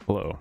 Hello.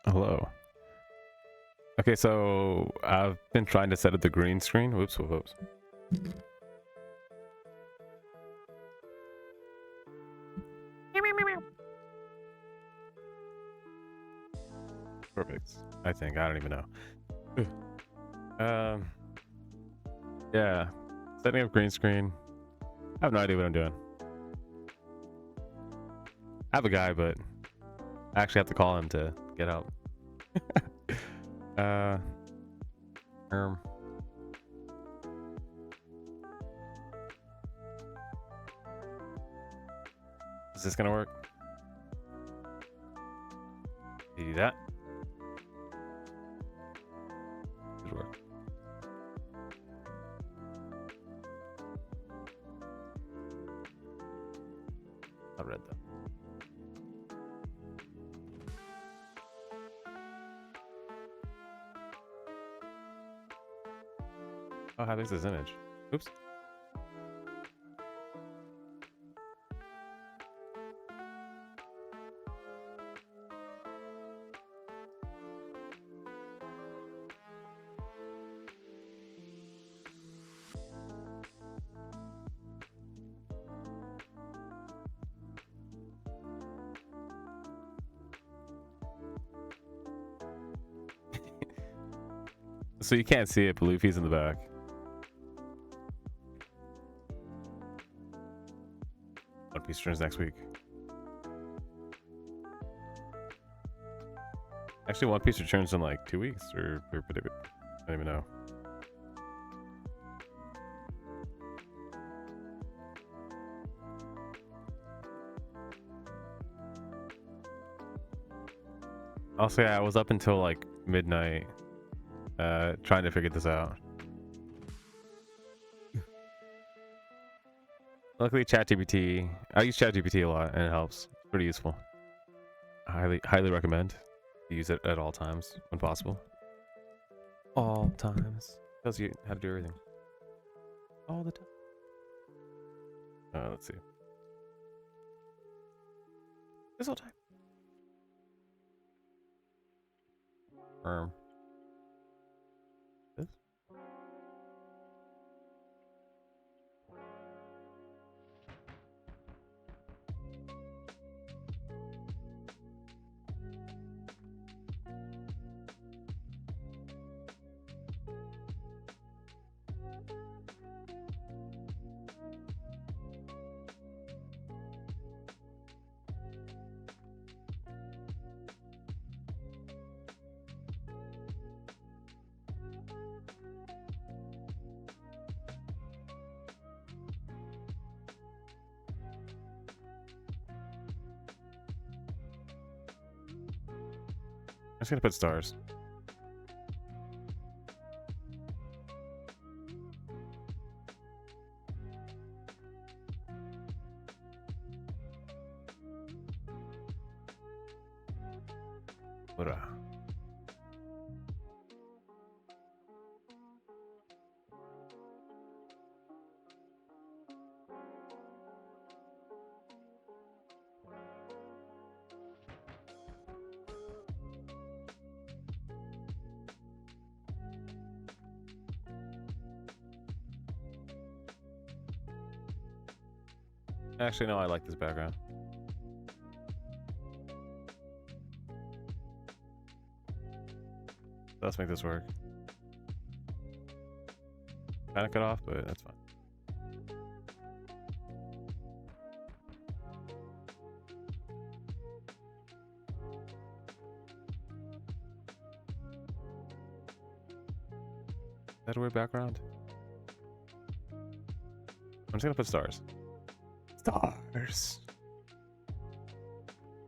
Hello. Okay, so I've been trying to set up the green screen. Whoops, whoops. Perfect. I think. I don't even know. Yeah. Setting up green screen. I have no idea what I'm doing. I have a guy, but I actually have to call him to get help. uh, is this gonna work? Do that. Should work. I read that. Oh, how there's this image. Oops. So you can't see it, but Luffy's in the back. One Piece returns next week. Actually, One Piece returns in like 2 weeks, or I don't even know. Also, yeah, I was up until like midnight, trying to figure this out. Luckily, ChatGPT. I use ChatGPT a lot, and it helps. It's pretty useful. Highly recommend. Use it at all times when possible. All times. Tells you how to do everything. All the time. Let's see. This whole time. This. I'm just gonna put stars. What? Actually, no, I like this background. Let's make this work. Kind of cut off, but that's fine. Is that a weird background? I'm just gonna put stars. Stars.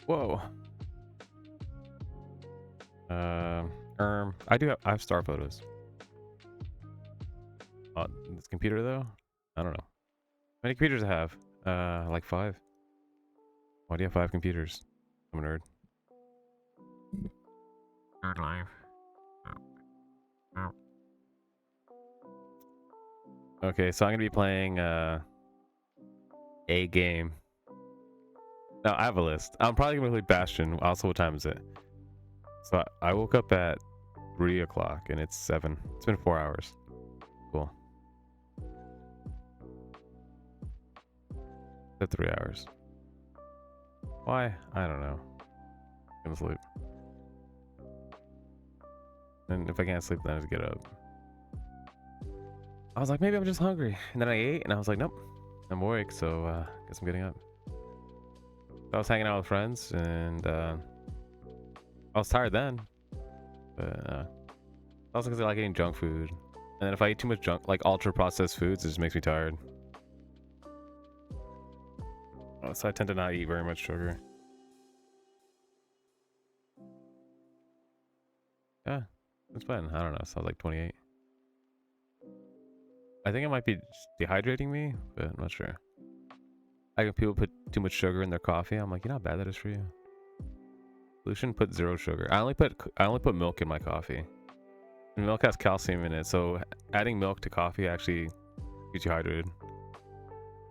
Whoa. I have star photos. This computer though? I don't know. How many computers I have? Like 5. Why do you have 5 computers? I'm a nerd. Nerd life. Oh. Okay, so I'm gonna be playing a game. No, I have a list. I'm probably gonna play Bastion. Also, what time is it? So I woke up at 3 o'clock and it's 7. It's been 4 hours. Cool. At 3 hours. Why? I don't know. I'm gonna sleep. And if I can't sleep, then I just get up. I was like, maybe I'm just hungry. And then I ate and I was like, nope, I'm awake. So guess I'm getting up. I was hanging out with friends and I was tired then. But also because I like eating junk food. And then if I eat too much junk, like ultra processed foods, it just makes me tired. So I tend to not eat very much sugar. Yeah, it's fun. I don't know. So I was like 28. I think it might be just dehydrating me, but I'm not sure. I think people put too much sugar in their coffee. I'm like, you know how bad that is for you. You shouldn't put 0 sugar. I only put milk in my coffee. And milk has calcium in it, so adding milk to coffee actually keeps you hydrated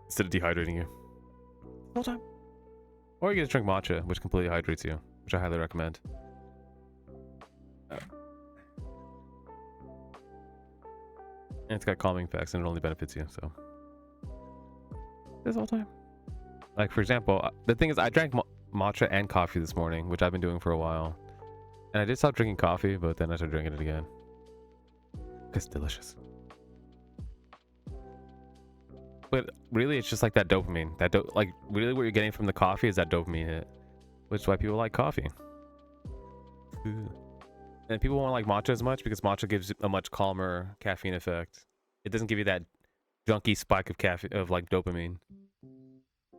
instead of dehydrating you. Whole time. Or you can just drink matcha, which completely hydrates you, which I highly recommend. And it's got calming effects and it only benefits you, so. This whole time. Like, for example, the thing is, I drank matcha and coffee this morning, which I've been doing for a while. And I did stop drinking coffee, but then I started drinking it again. It's delicious. But really, it's just like that dopamine. Like, really what you're getting from the coffee is that dopamine hit. Which is why people like coffee. Ooh. And people won't like matcha as much because matcha gives a much calmer caffeine effect. It doesn't give you that junky spike of caffeine, of like dopamine.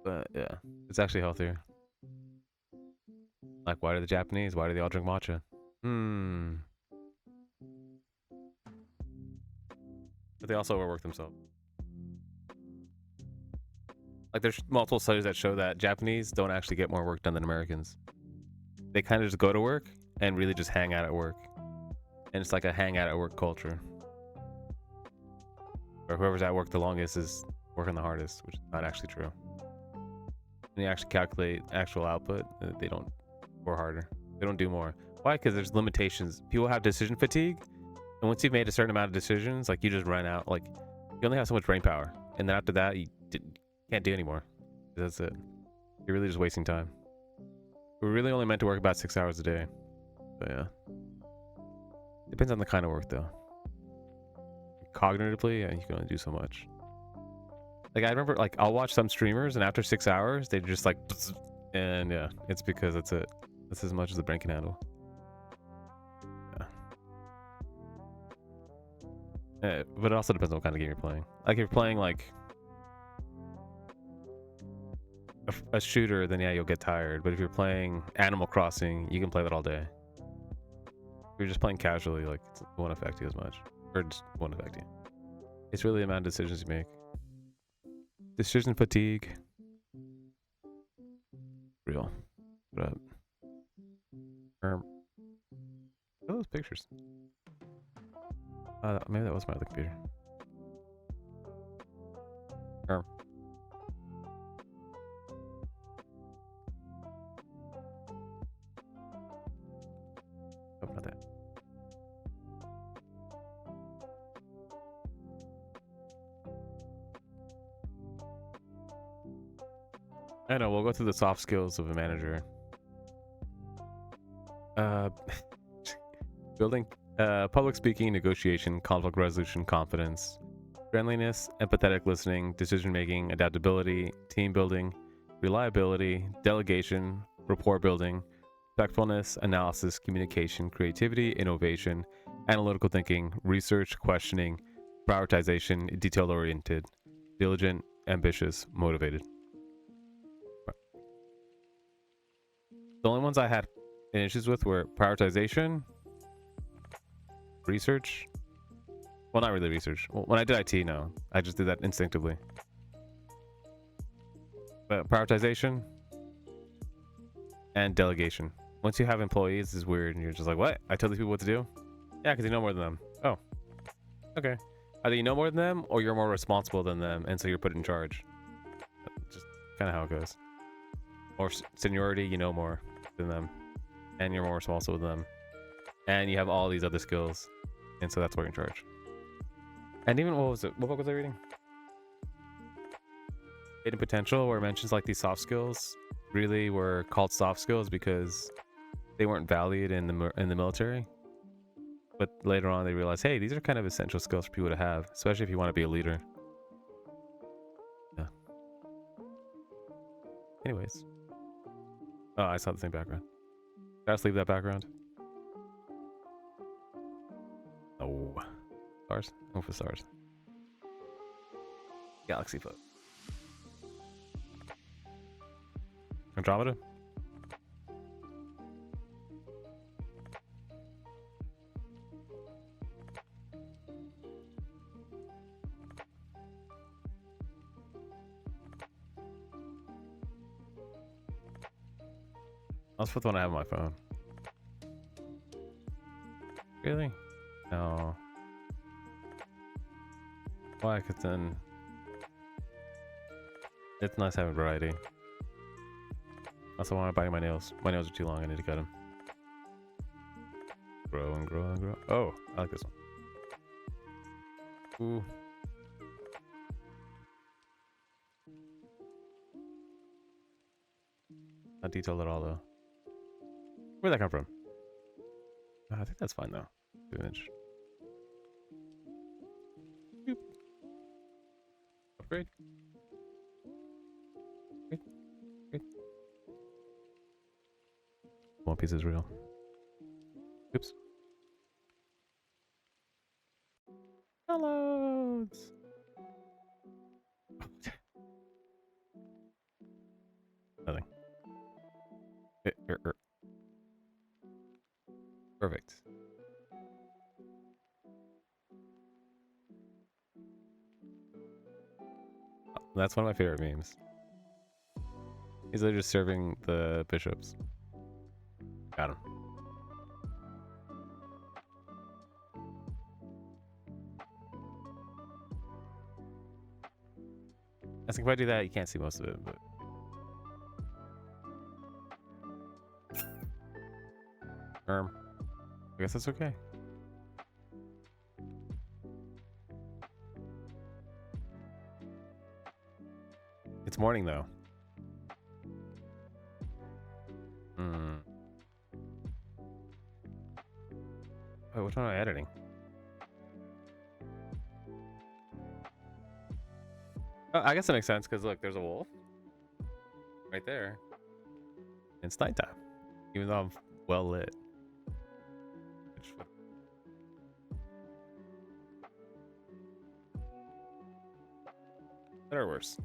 But yeah, it's actually healthier. Like, why do why do they all drink matcha? But they also overwork themselves. Like, there's multiple studies that show that Japanese don't actually get more work done than Americans. They kind of just go to work and really just hang out at work. And it's like a hang out at work culture. Or whoever's at work the longest is working the hardest, which is not actually true. When you actually calculate actual output, they don't work harder. They don't do more. Why? Because there's limitations. People have decision fatigue. And once you've made a certain amount of decisions, like, you just run out. Like, you only have so much brain power. And then after that, you can't do anymore. That's it. You're really just wasting time. We're really only meant to work about 6 hours a day. But yeah. Depends on the kind of work, though. Cognitively, yeah, you can only do so much. Like, I remember, like, I'll watch some streamers, and after 6 hours, they're just like, and yeah, it's because that's it. That's as much as the brain can handle. Yeah. But it also depends on what kind of game you're playing. Like, if you're playing, like, a shooter, then yeah, you'll get tired. But if you're playing Animal Crossing, you can play that all day. If you're just playing casually, like, it won't affect you as much. Or just won't affect you. It's really the amount of decisions you make. Decision fatigue. Real. What up? What are those pictures? Maybe that was my other computer. Oh, not that. I know, we'll go through the soft skills of a manager. Building public speaking, negotiation, conflict resolution, confidence, friendliness, empathetic listening, decision making, adaptability, team building, reliability, delegation, rapport building, respectfulness, analysis, communication, creativity, innovation, analytical thinking, research, questioning, prioritization, detail oriented, diligent, ambitious, motivated. The only ones I had issues with were prioritization, research. Well, not really research. Well, when I did IT, no. I just did that instinctively. But prioritization and delegation. Once you have employees, it's weird, and you're just like, what? I tell these people what to do? Yeah, because you know more than them. Oh. Okay. Either you know more than them, or you're more responsible than them, and so you're put in charge. Just kind of how it goes. more seniority, you know more than them, and you're more responsible than them, and you have all these other skills, and so that's why you're in charge. And even what was it? What book was I reading? Hidden Potential, where it mentions like these soft skills really were called soft skills because they weren't valued in the military. But later on, they realized, hey, these are kind of essential skills for people to have, especially if you want to be a leader. Yeah. Anyways. Oh, I saw the same background. Did I just leave that background? Oh. Stars? Go for stars. Galaxy foot. Andromeda? That's the one I have on my phone. Really? No. Why? Because then it's nice having variety. Also, want to bite my nails. My nails are too long. I need to cut them. Grow and grow and grow. Oh, I like this one. Ooh. Not detailed at all, though. Where'd that come from? I think that's fine, though. Image. Boop. Upgrade. Great. Great. One Piece is real. Oops. Downloads. Nothing. Perfect. That's one of my favorite memes. He's literally just serving the bishops. Got him. I think if I do that, you can't see most of it, but... I guess that's okay. It's morning, though. Wait, which one am I editing? Oh, I guess that makes sense, because look, there's a wolf. Right there. It's nighttime. Even though I'm well lit. Better or worse?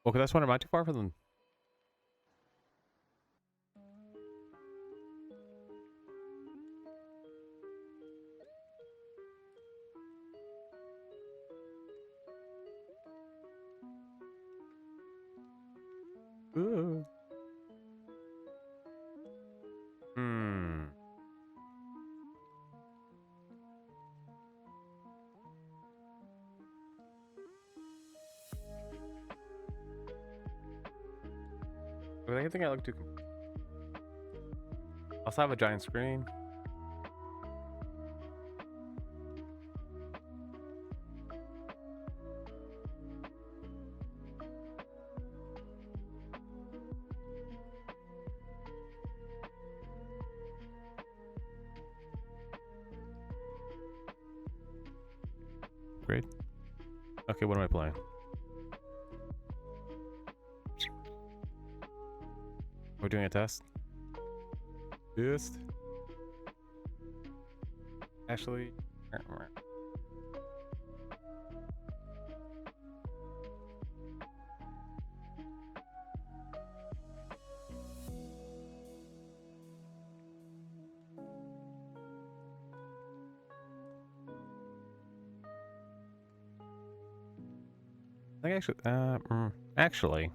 Okay, that's one. Am I too far for them? Ooh. I think I look too... I also have a giant screen. Great. Okay, what am I playing? We're doing a test. Test. Actually. I think actually.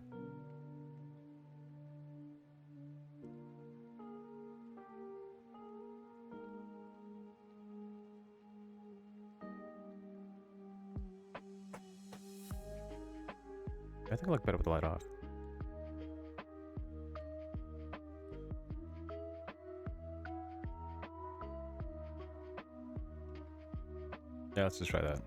I think I look better with the light off. Yeah, let's just try that.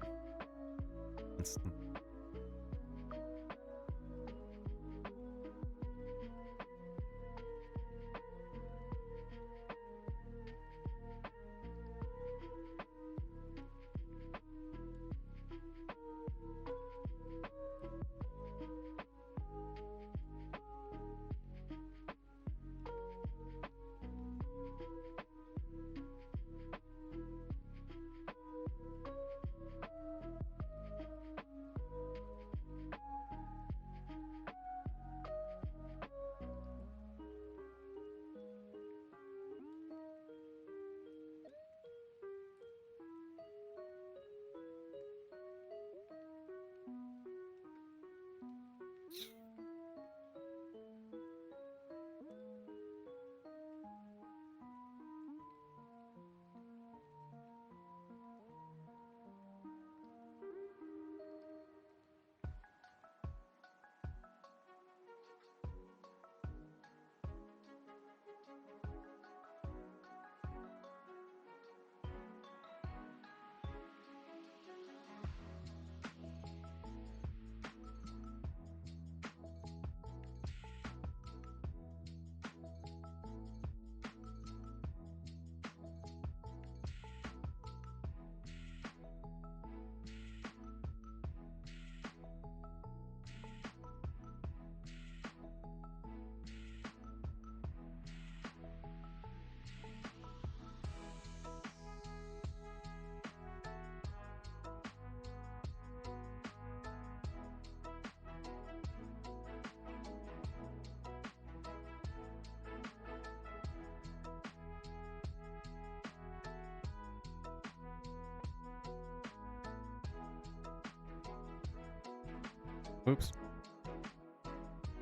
Oops.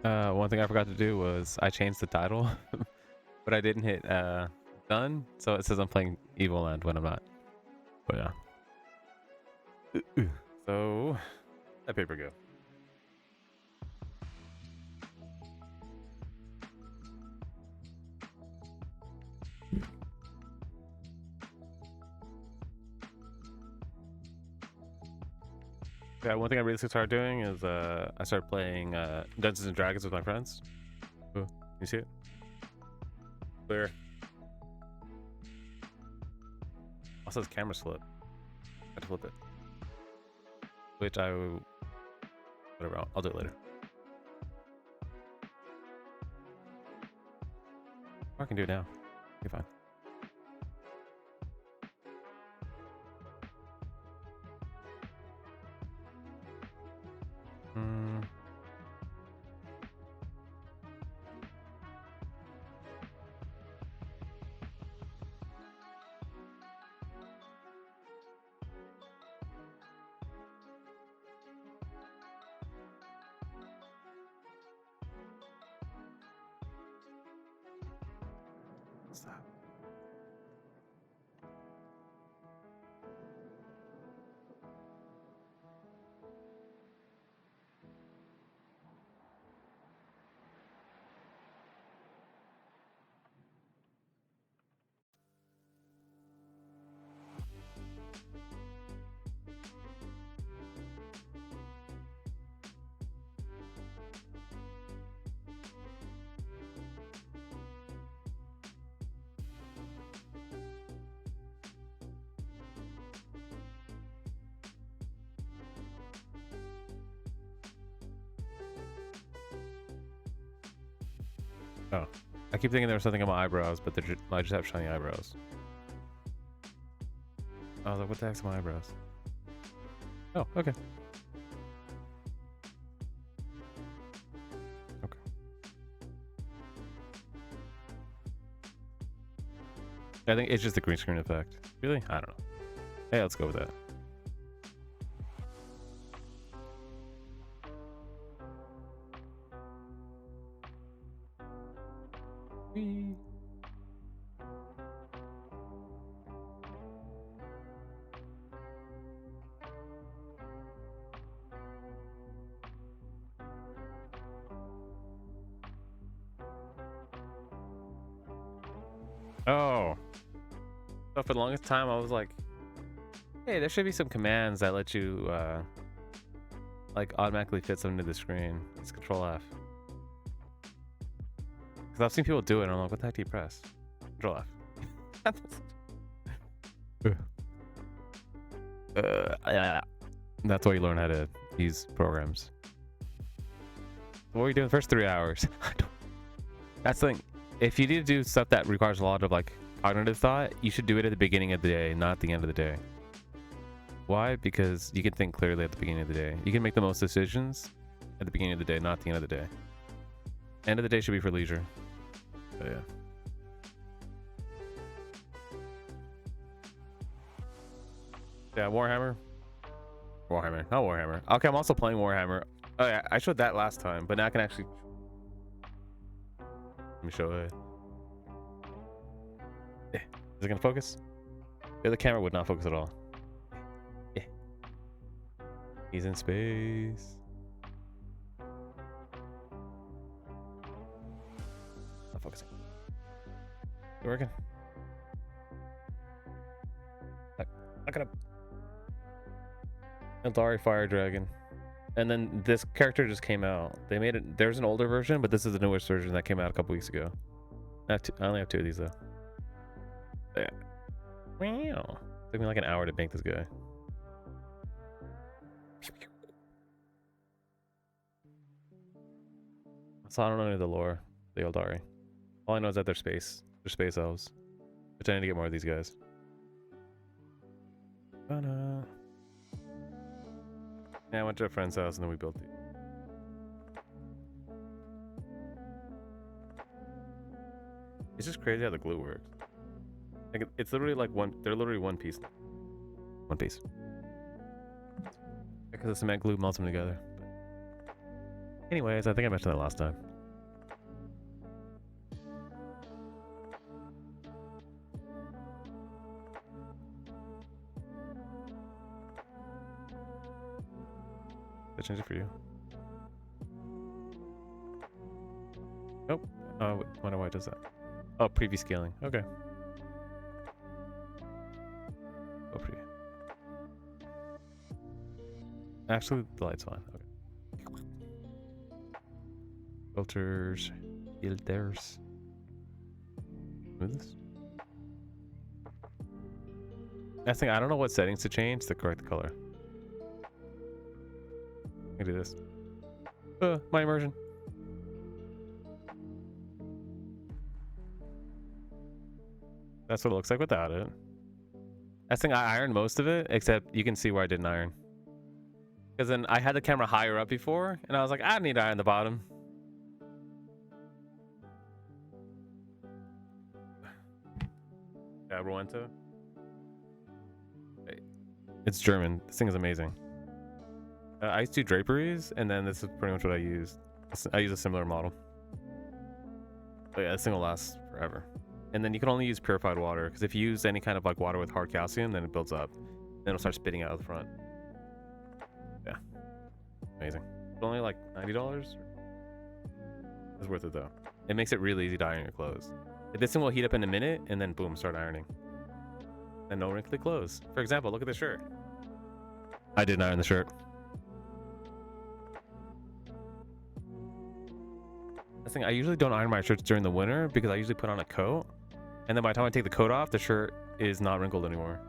One thing I forgot to do was I changed the title, but I didn't hit done, so it says I'm playing Evil End when I'm not. But yeah. So that paper go. Yeah, one thing I really started doing is I started playing Dungeons and Dragons with my friends. Oh, you see it? Clear. Also, this camera's flip. I have to flip it. Which whatever. I'll do it later. Or I can do it now. Be fine. Stop. Oh. I keep thinking there was something on my eyebrows, but I just have shiny eyebrows. I was like, what the heck's my eyebrows? Oh, okay. Okay. I think it's just the green screen effect. Really? I don't know. Hey, let's go with that. Whee. Oh. So for the longest time, I was like, hey, there should be some commands that let you, like, automatically fit something to the screen. It's Control F. Because I've seen people do it, and I'm like, what the heck do you press? Control F. Yeah. That's why you learn how to use programs. What were you doing the first 3 hours? That's the thing. If you need to do stuff that requires a lot of like cognitive thought, you should do it at the beginning of the day, not at the end of the day. Why? Because you can think clearly at the beginning of the day. You can make the most decisions at the beginning of the day, not at the end of the day. End of the day should be for leisure. So yeah. Yeah, Warhammer. Warhammer, not Warhammer. Okay, I'm also playing Warhammer. Oh yeah, I showed that last time, but now I can actually... Let me show it. Yeah. Is it gonna focus? Yeah, the camera would not focus at all. Yeah. He's in space. Not focusing. Is it working? Look it up. Eldari Fire Dragon. And then this character just came out. They made it. There's an older version, but this is the newest version that came out a couple weeks ago. I only have 2 of these though. Yeah. Wow. Took me like an hour to make this guy. So I don't know any of the lore, the Eldari. All I know is that they're space. They're space elves. Which I need to get more of these guys. Yeah, I went to a friend's house and then we built these. It's just crazy how the glue works. Like it's literally like they're literally one piece. One piece. Because the cement glue melts them together. Anyways, I think I mentioned that last time. I changed it for you. Nope. Oh, wonder why it does that. Oh, preview scaling. Okay. Oh, preview. Actually, the light's fine. Okay. Filters. Filters. Smoothness. I think I don't know what settings to change to correct the color. I can do this. My immersion. That's what it looks like without it. I think I ironed most of it, except you can see where I didn't iron. Because then I had the camera higher up before, and I was like, I need to iron the bottom. Yeah, Ruento. It's German. This thing is amazing. I used to do draperies, and then this is pretty much what I used. I use a similar model. But yeah, this thing will last forever. And then you can only use purified water, because if you use any kind of like water with hard calcium, then it builds up. Then it'll start spitting out of the front. Yeah. Amazing. It's only like $90. It's worth it though. It makes it really easy to iron your clothes. This thing will heat up in a minute, and then boom, start ironing. And no wrinkly clothes. For example, look at this shirt. I didn't iron the shirt. This thing, I usually don't iron my shirts during the winter because I usually put on a coat, and then by the time I take the coat off, the shirt is not wrinkled anymore.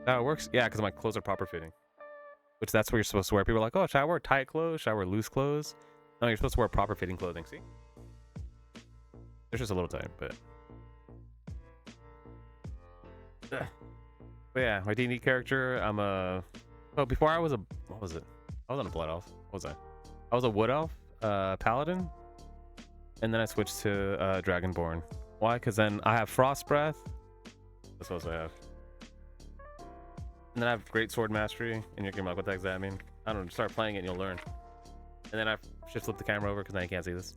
That works? Yeah, because my clothes are proper fitting. Which that's what you're supposed to wear. People are like, oh, should I wear tight clothes? Should I wear loose clothes? No, you're supposed to wear proper fitting clothing, see? They're just a little tight, but. But yeah, my D&D character, I'm a... Well, before I was a... What was it? I was on a blood elf. What was I? I was a wood elf, paladin. And then I switched to dragonborn. Why? Because then I have frost breath. That's what I have. And then I have great sword mastery. And you're like, what the heck does that mean? I don't know. Start playing it and you'll learn. And then I just flip the camera over because now you can't see this.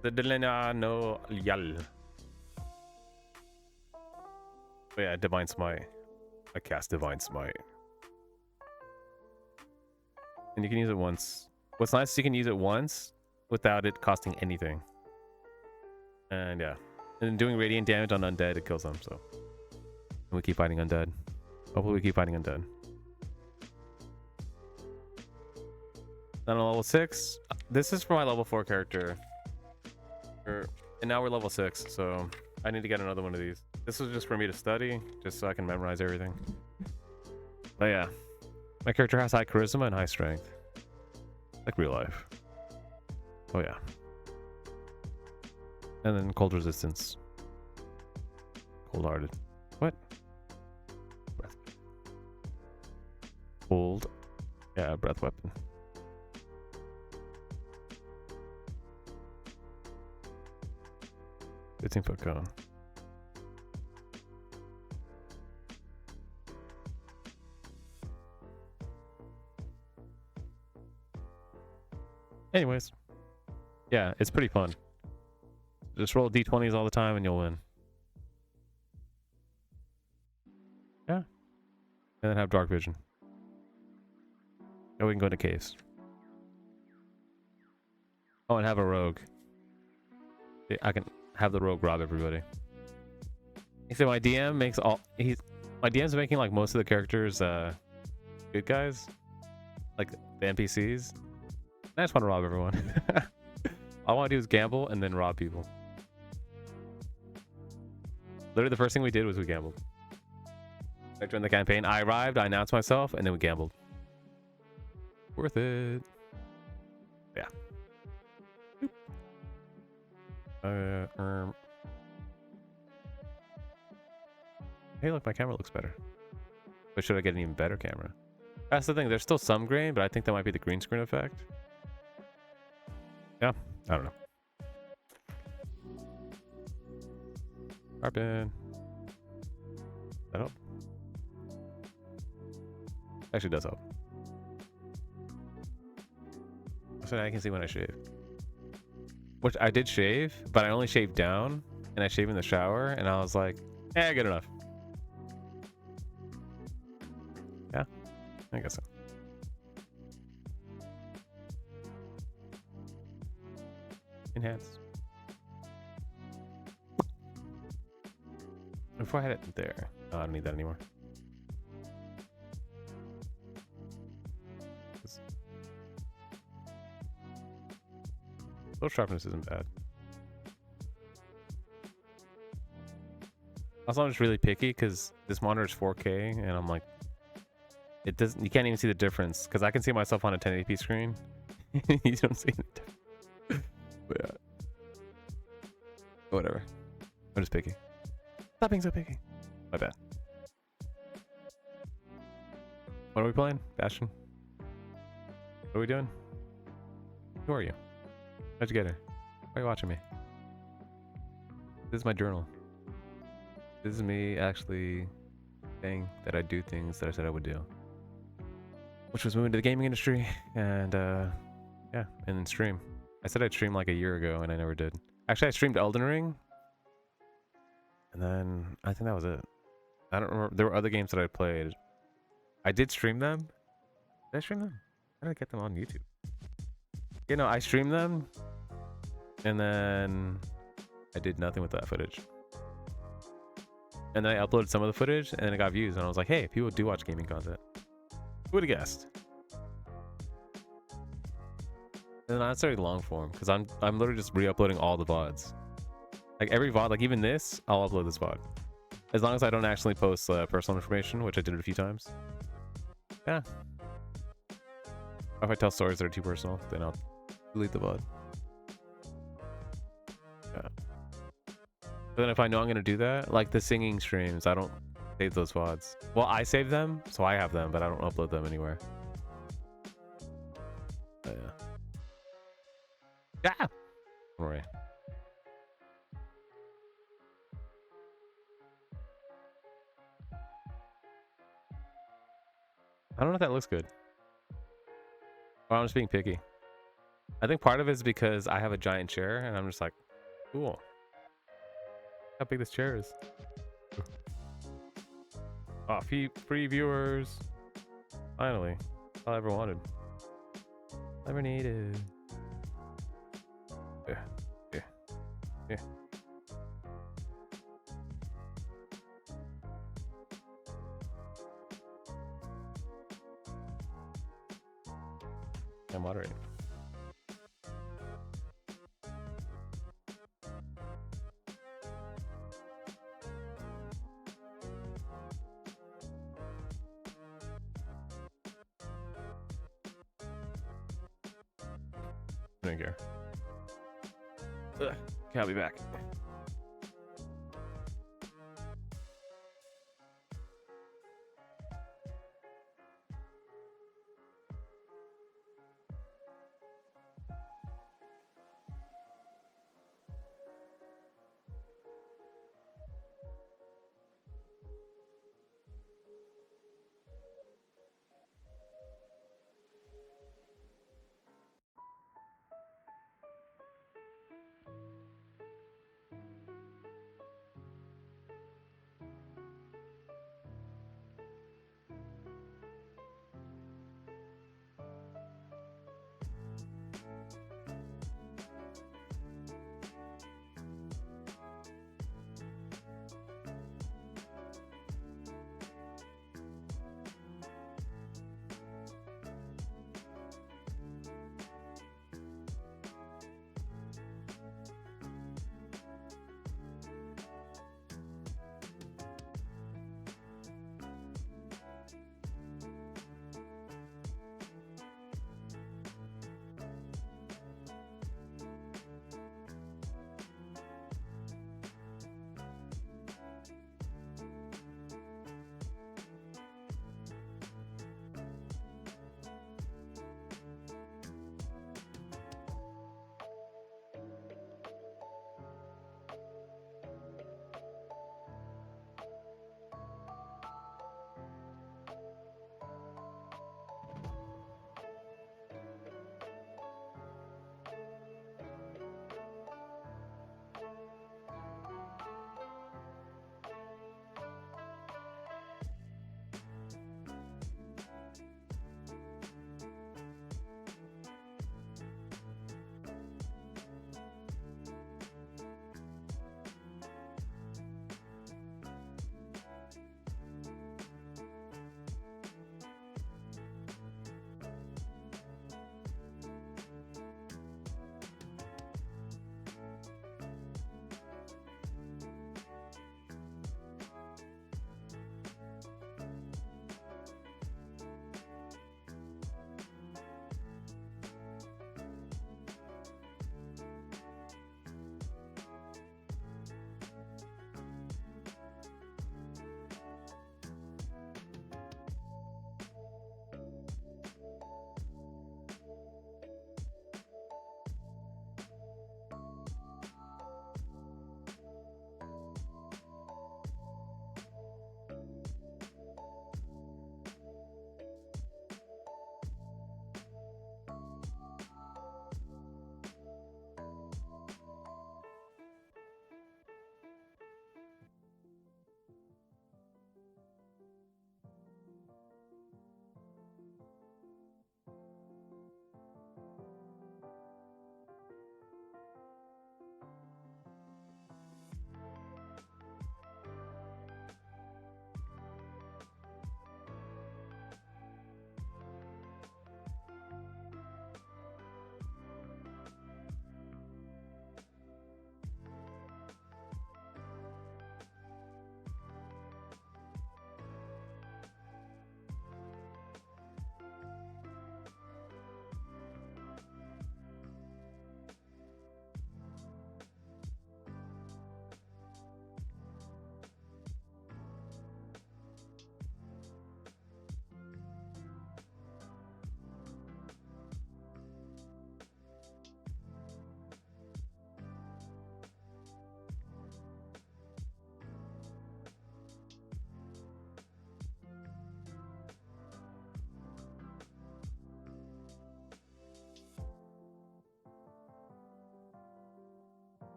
The Delena no Yal. But yeah, Divine Smite. I cast Divine Smite. And you can use it once. What's nice is you can use it once without it costing anything. And yeah. And then doing radiant damage on undead, it kills them, so. And we keep fighting undead. Hopefully we keep fighting undead. Then on level 6. This is for my level 4 character. And now we're level 6, so I need to get another one of these. This was just for me to study, just so I can memorize everything. But yeah. My character has high charisma and high strength. Like real life. Oh yeah. And then cold resistance. Cold-hearted. What? Breath. Cold. Yeah, breath weapon. 15-foot cone. Anyways. Yeah, it's pretty fun. Just roll d20s all the time and you'll win. Yeah. And then have dark vision. And we can go into caves. Oh, and have a rogue. I can have the rogue rob everybody. So my DM makes all... My DM's making like most of the characters good guys. Like the NPCs. I just want to rob everyone. All I want to do is gamble and then rob people. Literally the first thing we did was we gambled. I joined the campaign. I arrived, I announced myself, and then we gambled. Worth it. Yeah. Hey, look, my camera looks better. But should I get an even better camera? That's the thing. There's still some grain, but I think that might be the green screen effect. Yeah, I don't know. Harpin. That help? Actually does help. So now I can see when I shave. Which I did shave, but I only shaved down, and I shaved in the shower, and I was like, eh, good enough. Yeah, I guess so. Enhance. Before I had it there. Oh, I don't need that anymore. Low sharpness isn't bad. Also, I'm just really picky because this monitor is 4K, and I'm like, it doesn't. You can't even see the difference because I can see myself on a 1080p screen. You don't see the difference. But yeah. Whatever. I'm just picky. Stop being so picky. My bad. What are we playing? Bastion? What are we doing? Who are you? How'd you get here? Why are you watching me? This is my journal. This is me actually saying that I do things that I said I would do. Which was moving to the gaming industry and yeah, and then stream. I said I'd stream like a year ago and I never did. Actually, I streamed Elden Ring. And then I think that was it. I don't remember. There were other games that I played. I did stream them. Did I stream them? How did I get them on YouTube? You know, I streamed them. And then I did nothing with that footage. And then I uploaded some of the footage and then it got views. And I was like, hey, people do watch gaming content. Who would have guessed? And then I started long form because I'm literally just re-uploading all the VODs. Like every VOD, like even this, I'll upload this VOD. As long as I don't actually post personal information, which I did it a few times. Yeah. If I tell stories that are too personal, then I'll delete the VOD. But then if I know I'm gonna do that, like the singing streams, I don't save those VODs. Well, I save them, so I have them, but I don't upload them anywhere. Yeah. Ah! Alright. I don't know if that looks good. Or I'm just being picky. I think part of it is because I have a giant chair and I'm just like, cool. How big this chair is. Oh, free viewers. Finally. All I ever wanted. Never needed. Yeah. Yeah. Yeah. I'm moderating. I don't care. Ugh, can't be back.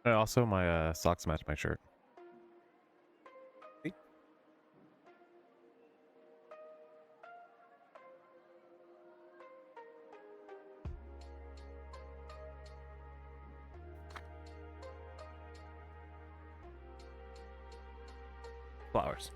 And also, my socks match my shirt. See? Flowers.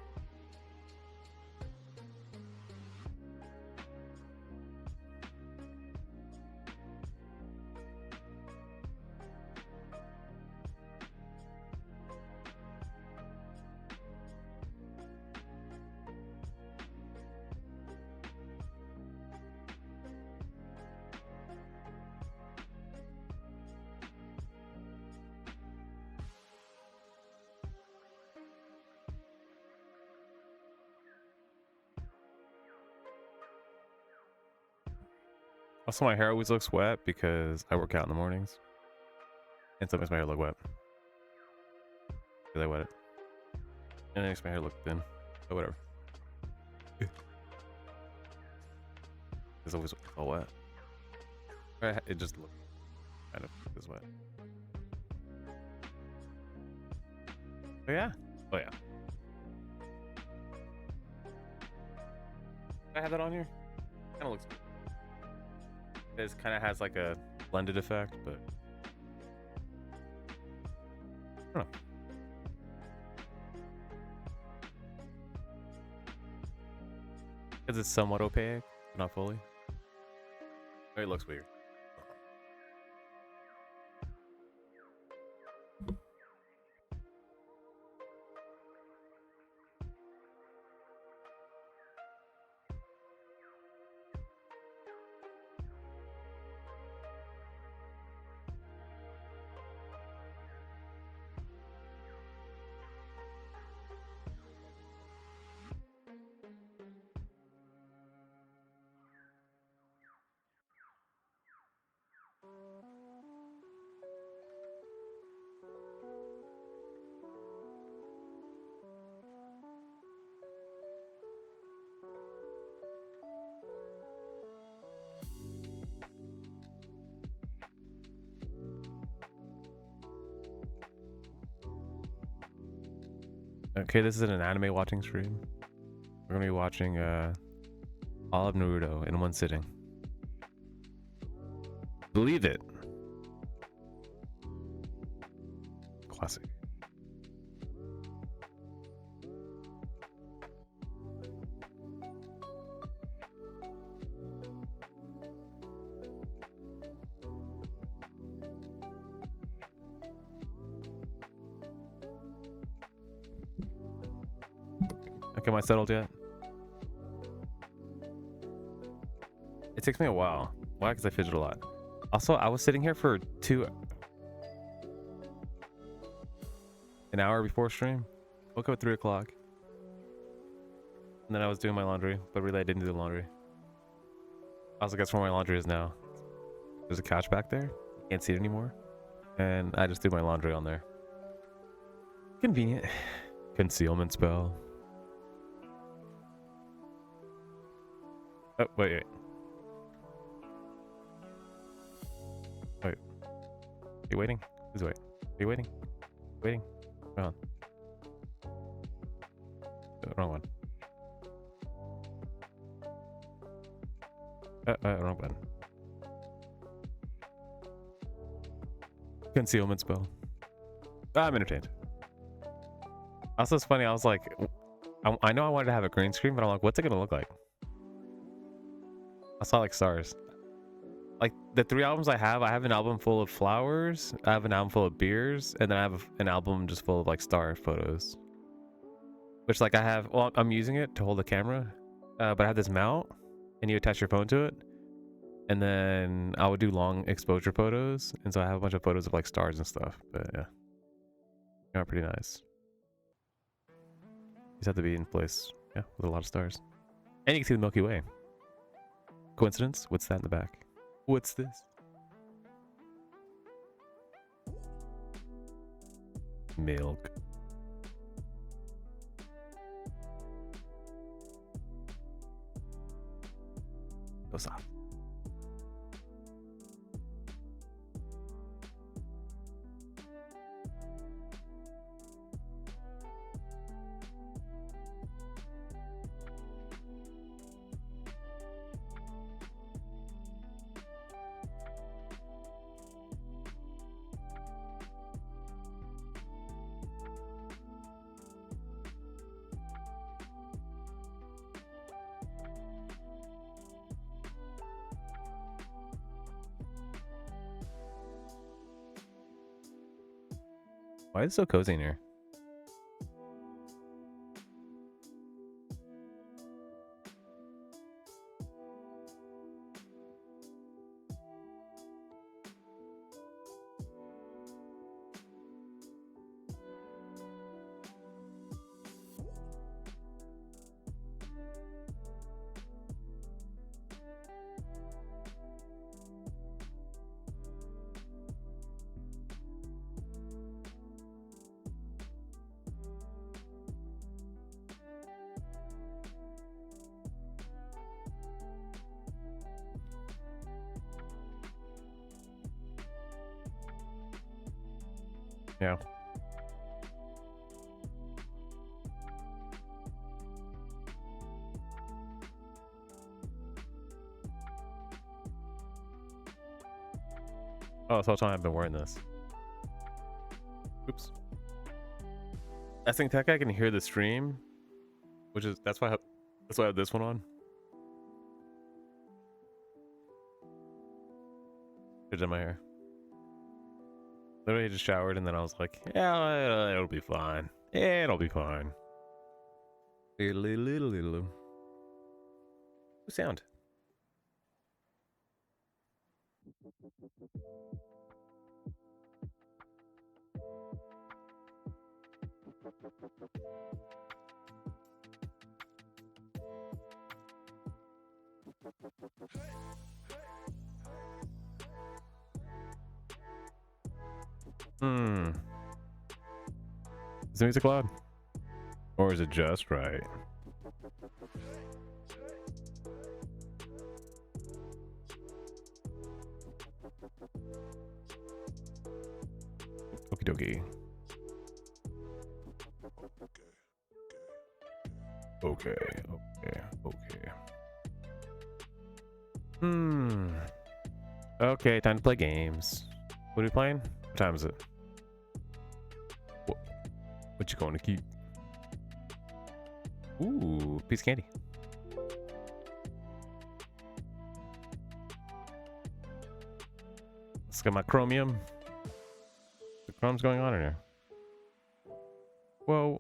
Also, my hair always looks wet because I work out in the mornings. And so it makes my hair look wet. Because I wet it. And it makes my hair look thin. But whatever. It's always all wet. It just looks kind of this wet. Oh yeah? Oh yeah. I have that on here? Kind of looks good. It kind of has like a blended effect, but I don't know. Because it's somewhat opaque, but not fully. It looks weird. Okay, this is an anime watching stream. We're gonna be watching all of Naruto in one sitting. Believe it. Classic. Okay, am I settled yet? It takes me a while. Why? Because I fidget a lot. Also, I was sitting here for an hour before stream. Woke up at 3 o'clock. And then I was doing my laundry, but really I didn't do the laundry. I also guess where my laundry is now. There's a couch back there. Can't see it anymore. And I just threw my laundry on there. Convenient. Concealment spell. Oh, wait. Wait. Are you waiting? Please wait. Are you waiting? Waiting? Hold on. Wrong one. Wrong button. Concealment spell. I'm entertained. Also, it's funny. I was like, I know I wanted to have a green screen, but I'm like, what's it gonna look like? I saw like stars. Like the 3 albums I have an album full of flowers, I have an album full of beers, and then I have an album just full of like star photos. Which like well, I'm using it to hold the camera, but I have this mount, and you attach your phone to it, and then I would do long exposure photos, and so I have a bunch of photos of like stars and stuff. But yeah, they're pretty nice. These have to be in place, yeah, with a lot of stars, and you can see the Milky Way. Coincidence? What's that in the back? What's this? Milk. So soft. Why is it so cozy in here? Yeah. Oh, this whole time I've been wearing this. Oops. I think that guy can hear the stream, which is that's why I have this one on. Good in my hair. Literally just showered and then I was like, yeah, it'll be fine. Yeah, it'll be fine. Little. Sound. Is the music loud? Or is it just right? Okie dokie. Okay. Okay, time to play games. What are we playing? What time is it? What you going to keep? Ooh, piece of candy. Let's get my chromium. The chrome's going on in here. Whoa.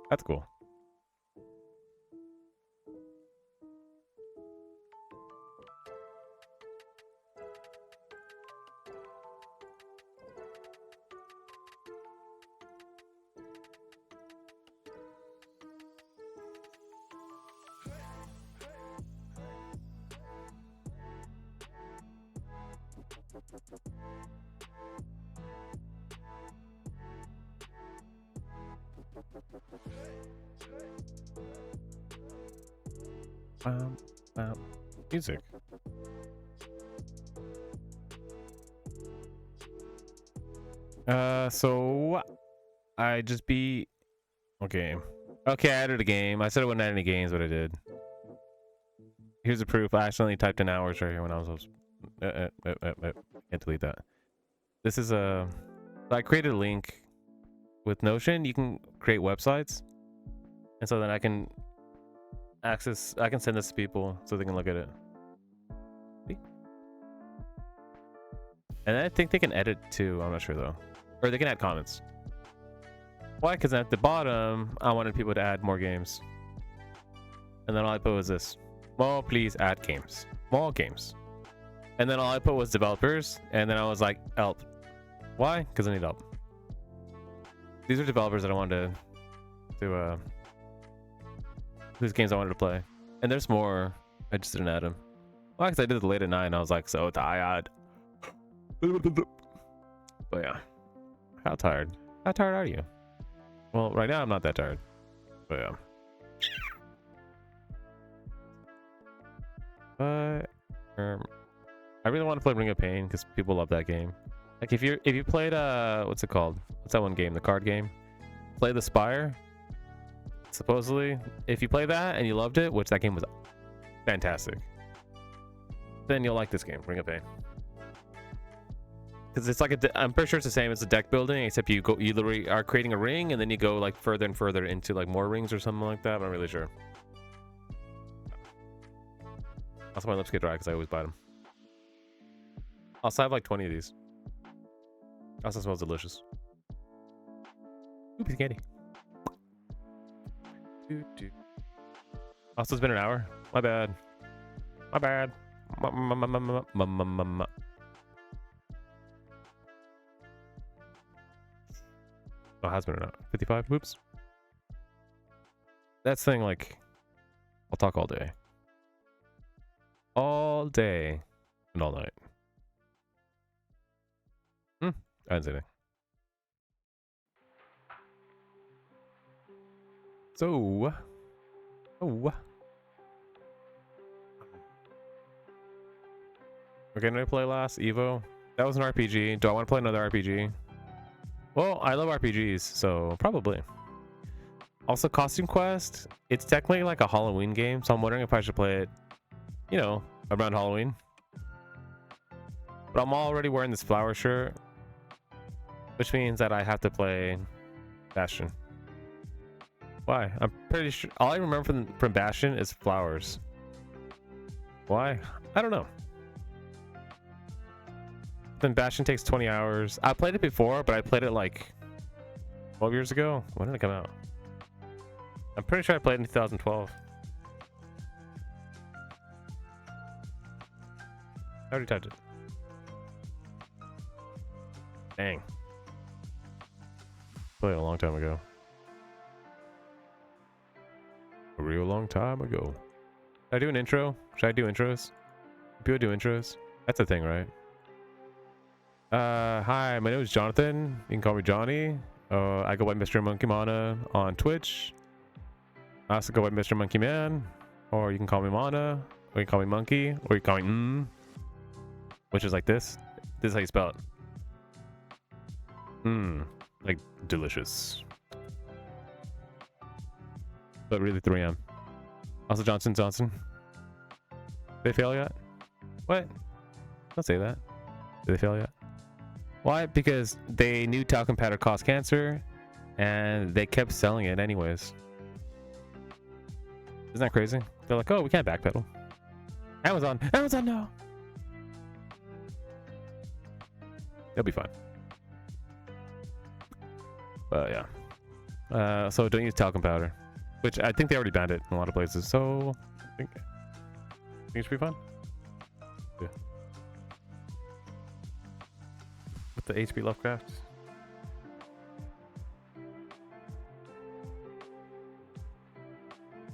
That's cool. Music. So I just beat. Okay, I added a game. I said I wouldn't add any games, but I did. Here's the proof. I accidentally typed in hours right here when I was. Can't delete that. This is a. I created a link with Notion. You can create websites, and so then I can access. I can send this to people so they can look at it. See? And I think they can edit too. I'm not sure though, or they can add comments. Why? Because at the bottom, I wanted people to add more games, and then all I put was this. Well, please add games. More games. And then all I put was developers, and then I was like, help. Why? Because I need help. These are developers that I wanted to whose games I wanted to play. And there's more. I just didn't add them. Well, because I did it late at night, and I was like, so tired. But yeah. How tired? How tired are you? Well, right now I'm not that tired. But yeah. But I really want to play Ring of Pain because people love that game. Like if you played what's it called? What's that one game? The card game? Play the Spire. Supposedly, if you play that and you loved it, which that game was fantastic, then you'll like this game, Ring of Pain. Because it's like I'm pretty sure it's the same as the deck building, except you literally are creating a ring and then you go like further and further into like more rings or something like that. I'm not really sure. Also, my lips get dry because I always buy them. Also, I have like 20 of these. Also smells delicious. Ooh, piece of candy. Also, it's been an hour. My bad. My bad. Oh, has been an hour. 55. Whoops. That's thing like, I'll talk all day. All day and all night. I didn't say anything. So, what game did I play last? Evo? That was an RPG. Do I want to play another RPG? Well, I love RPGs, so probably. Also, Costume Quest, it's technically like a Halloween game, so I'm wondering if I should play it, you know, around Halloween. But I'm already wearing this flower shirt, which means that I have to play Bastion. Why? I'm pretty sure all I remember from Bastion is flowers. Why? I don't know. Then Bastion takes 20 hours. I played it before, but I played it like 12 years ago. When did it come out? I'm pretty sure I played it in 2012. I already typed it. Dang. Played it a long time ago. A real long time ago. Should I do an intro? Should I do intros? People do intros? That's a thing, right? Hi, my name is Jonathan. You can call me Johnny. I go by Mr. Monkey Mana on Twitch. I also go by Mr. Monkey Man. Or you can call me Mana. Or you can call me Monkey. Or you can call me which is like this. This is how you spell it. Like delicious. But really 3M. Also Johnson. Did they fail yet? What? Don't say that. Did they fail yet? Why? Because they knew talcum powder caused cancer and they kept selling it anyways. Isn't that crazy? They're like, oh, we can't backpedal. Amazon no. They'll be fine. But yeah. So don't use talcum powder. Which I think they already banned it in a lot of places, so I think it should be fun. Yeah. With the HP Lovecraft.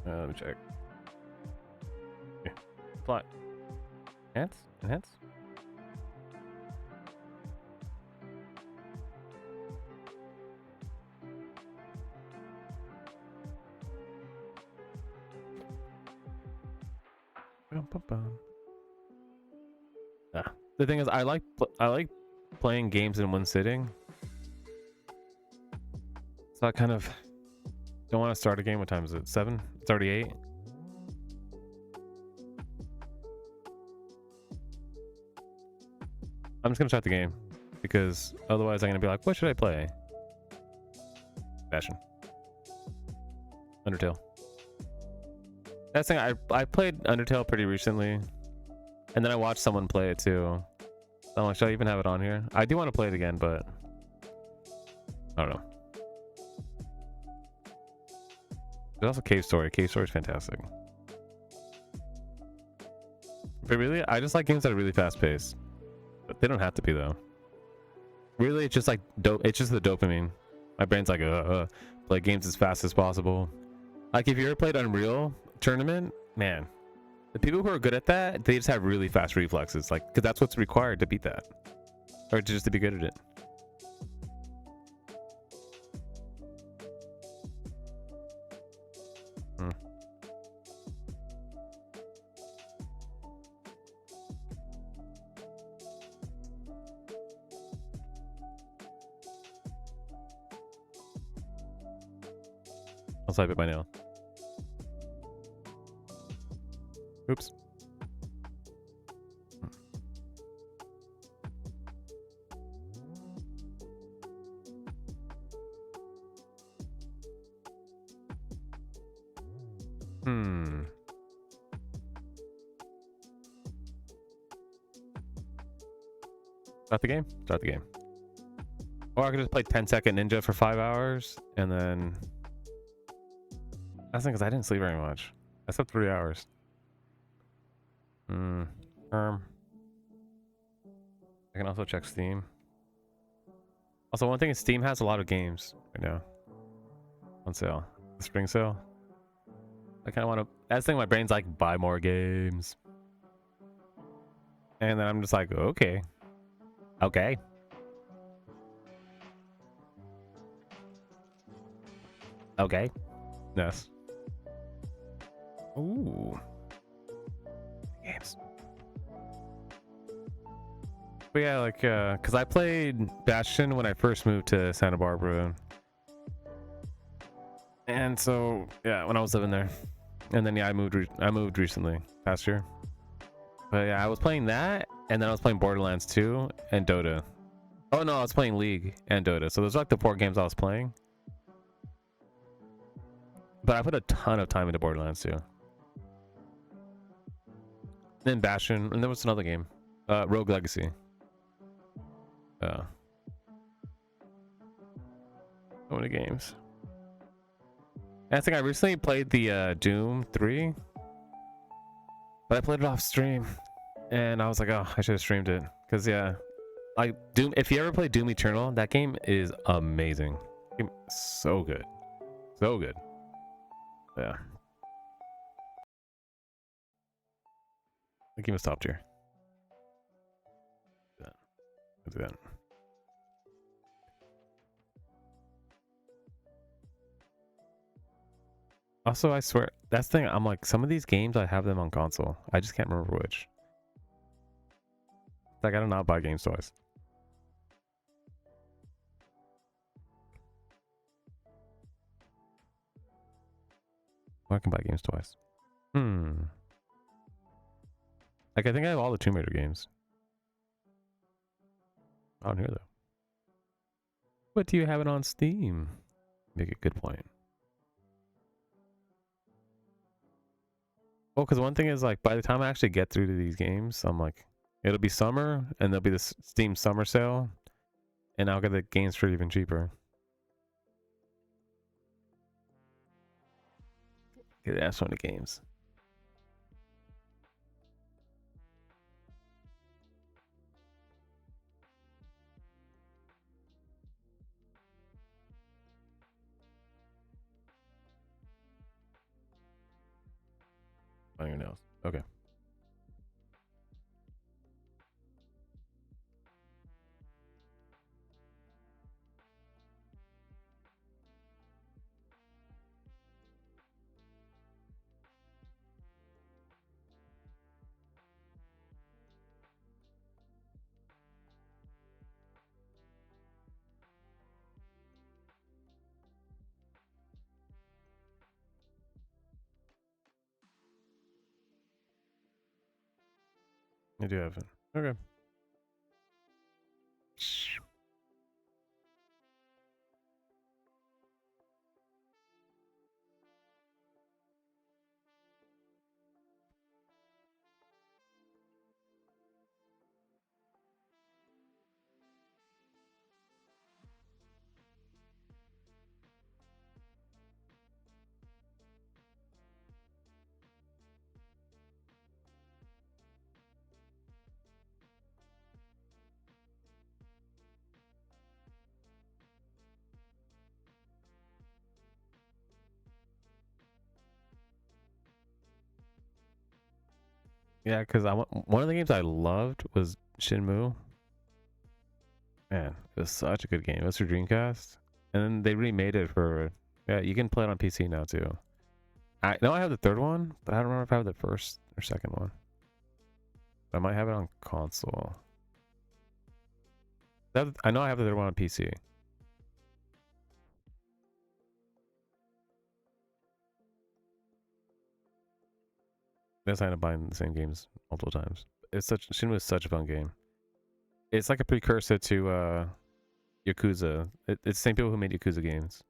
Let me check. Yeah. Plot. Enhance? The thing is, I like playing games in one sitting, so I kind of don't want to start a game. What time is it? 7? It's already 8. I'm just gonna start the game because otherwise I'm gonna be like, what should I play? Bastion, Undertale. That's the thing. I played Undertale pretty recently, and then I watched someone play it too. So I'm like, should I even have it on here? I do want to play it again, but I don't know. There's also Cave Story. Cave Story is fantastic. But really, I just like games that are really fast paced. But they don't have to be though. Really, it's just like it's just the dopamine. My brain's like, play games as fast as possible. Like if you ever played Unreal Tournament, man, the people who are good at that, they just have really fast reflexes. Like, because that's what's required to beat that, or just to be good at it. I'll type it by now. Oops. Start the game? Start the game. Or I could just play 10-second Ninja for 5 hours, and then... That's because I didn't sleep very much. I slept 3 hours. I can also check Steam. Also, one thing is Steam has a lot of games right now on sale. The spring sale. I kind of want to... That's the thing, my brain's like, buy more games. And then I'm just like, okay. Okay. Okay. Yes. Ooh. Games. But yeah, like, because I played Bastion when I first moved to Santa Barbara. And so, yeah, when I was living there. And then, yeah, I moved recently, past year. But yeah, I was playing that, and then I was playing Borderlands 2 and Dota. Oh no, I was playing League and Dota. So those are like the 4 games I was playing. But I put a ton of time into Borderlands 2. Then Bastion, and there was another game. Rogue Legacy. So many games. And I think I recently played the Doom 3. But I played it off stream. And I was like, oh, I should have streamed it. Because, yeah. Like, Doom, if you ever play Doom Eternal, that game is amazing. So good. So good. Yeah. The game is top tier. Do that. Also, I swear, that's the thing. I'm like, some of these games, I have them on console. I just can't remember which. Like, I do not buy games twice. I can buy games twice. Like, I think I have all the Tomb Raider games. On here, though. But do you have it on Steam? Make a good point. Well, because one thing is, like, by the time I actually get through to these games, I'm like, it'll be summer, and there'll be this Steam summer sale, and I'll get the games for even cheaper. Yeah, that's one of the games. On your nails. Okay. I do have it. Okay. Yeah, because one of the games I loved was Shenmue. Man, it was such a good game. It was for Dreamcast, and then they remade it for... Yeah, you can play it on PC now too. I know I have the third one, but I don't remember if I have the first or second one. I might have it on console. I know I have the third one on PC. That's I end up buying the same games multiple times. Shenmue is such a fun game. It's like a precursor to Yakuza. It's the same people who made Yakuza games.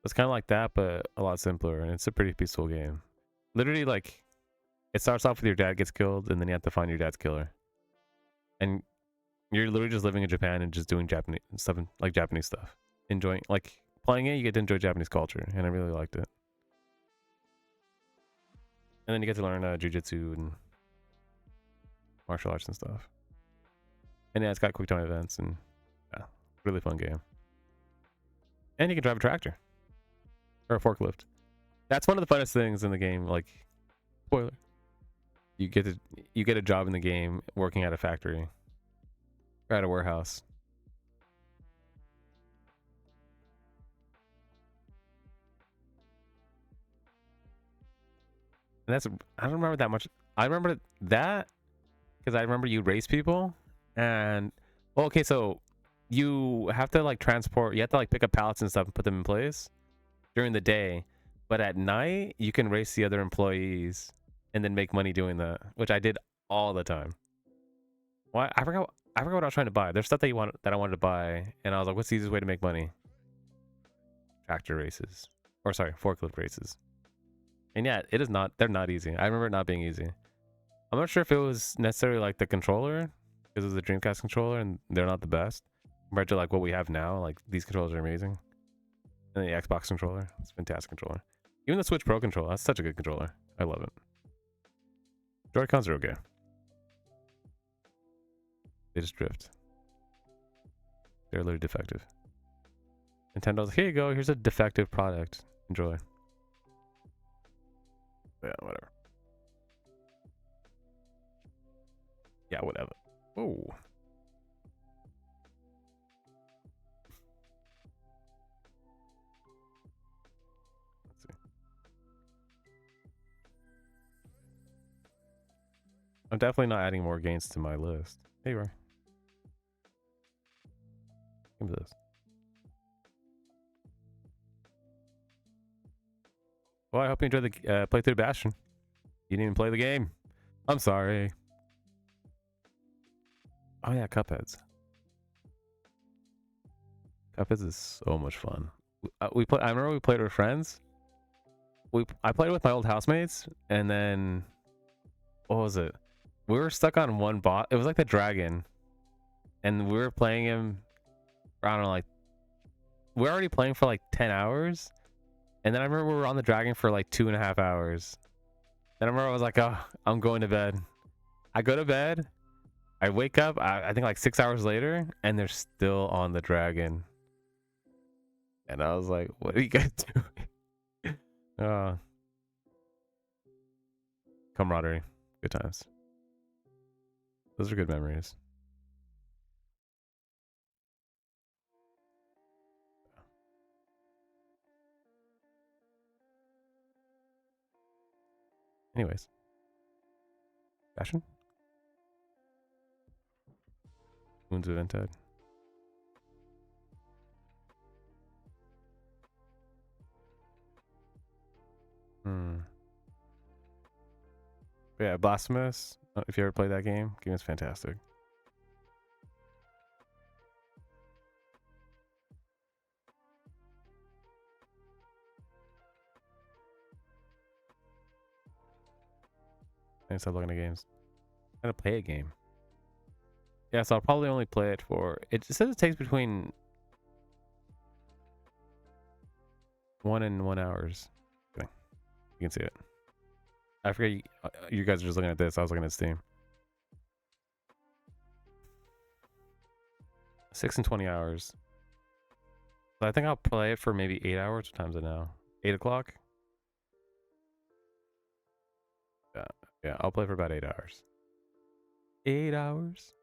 It's kind of like that, but a lot simpler, and it's a pretty peaceful game. Literally, like, it starts off with your dad gets killed, and then you have to find your dad's killer. And You're literally just living in Japan and just doing Japanese stuff, like Japanese stuff. Enjoying, like, playing it, you get to enjoy Japanese culture, and I really liked it. And then you get to learn jujitsu and martial arts and stuff. And yeah, it's got quick time events, and yeah, really fun game. And you can drive a tractor or a forklift. That's one of the funnest things in the game. Like, spoiler, you get a job in the game working at a factory or at a warehouse. And that's, I don't remember that much. I remember that because I remember you race people, and well, okay, so you have to like transport, you have to like pick up pallets and stuff and put them in place during the day, but at night you can race the other employees and then make money doing that, which I did all the time. Well, I forgot what I was trying to buy. There's stuff that I wanted to buy, and I was like, what's the easiest way to make money? Tractor races, or sorry, forklift races. And yeah, it is not, they're not easy. I remember it not being easy. I'm not sure if it was necessarily like the controller, because it was a Dreamcast controller and they're not the best compared to like what we have now. Like, these controllers are amazing. And the Xbox controller, it's a fantastic controller. Even the Switch Pro controller, that's such a good controller. I love it. Joy-Cons are okay. They just drift. They're a little defective. Nintendo's like, here you go, here's a defective product. Enjoy. Yeah, whatever. Yeah, whatever. Oh. Let's see. I'm definitely not adding more games to my list. Hey, you are. Give me this. Well, I hope you enjoyed the playthrough of Bastion. You didn't even play the game. I'm sorry. Oh yeah, Cupheads. Cupheads is so much fun. I remember we played with friends. I played with my old housemates, and then what was it? We were stuck on one boss. It was like the dragon, and we were playing him. I don't know, like we were already playing for like 10 hours, and then I remember we were on the dragon for like 2.5 hours. Then I remember I was like, oh, I'm going to bed. I go to bed. I wake up, I think like 6 hours later, and they're still on the dragon. And I was like, what are you guys doing? Camaraderie. Good times. Those are good memories. Anyways. Fashion? Wounds of Eventide. But yeah, Blasphemous. If you ever played that game is fantastic. I stop looking at games. I'm gonna play a game. Yeah, so I'll probably only play it for. It says it takes between 1 and 1 hours. Okay. You can see it. I forget you guys are just looking at this. I was looking at Steam. 6 and 20 hours. So I think I'll play it for maybe 8 hours. What time is it now? 8 o'clock? Yeah, I'll play for about 8 hours. 8 hours?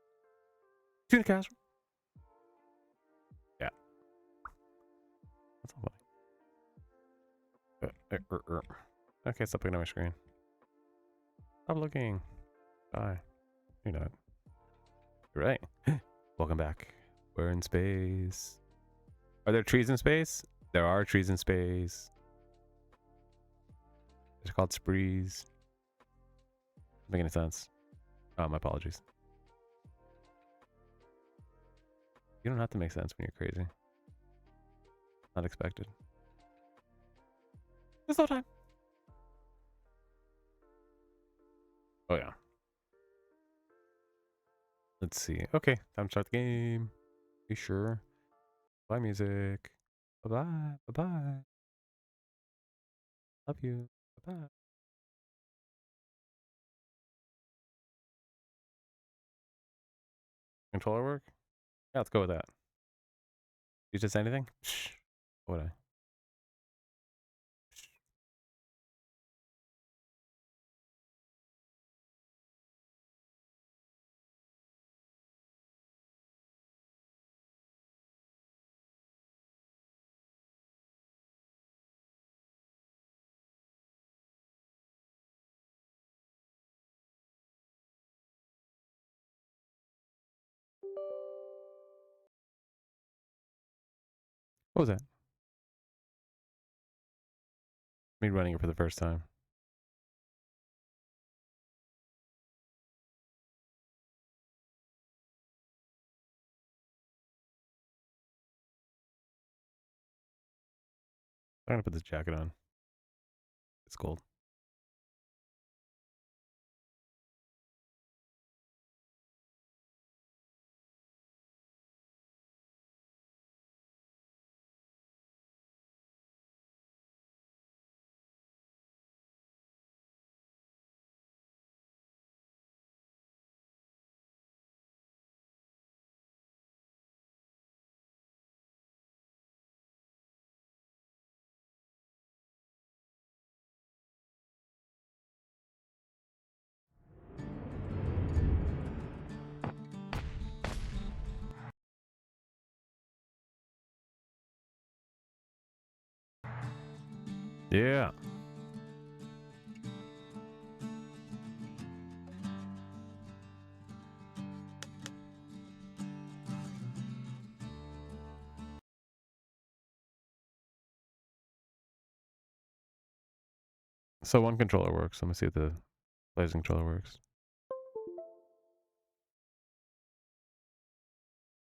Tuna casserole? Yeah. That's so funny. Okay, stop looking at my screen. Stop looking. Bye. You're not. You're right. Welcome back. We're in space. Are there trees in space? There are trees in space. They're called sprees. Doesn't make any sense. Oh, my apologies. You don't have to make sense when you're crazy. Not expected. It's no time. Oh yeah. Let's see. Okay, time to start the game. You sure? Bye, music. Bye bye. Bye bye. Love you. Bye bye. Controller work? Yeah, let's go with that. You just say anything? Shh. What would I? What was that? Me running it for the first time. I'm gonna put this jacket on. It's cold. Yeah. So one controller works. Let me see if the blazing controller works.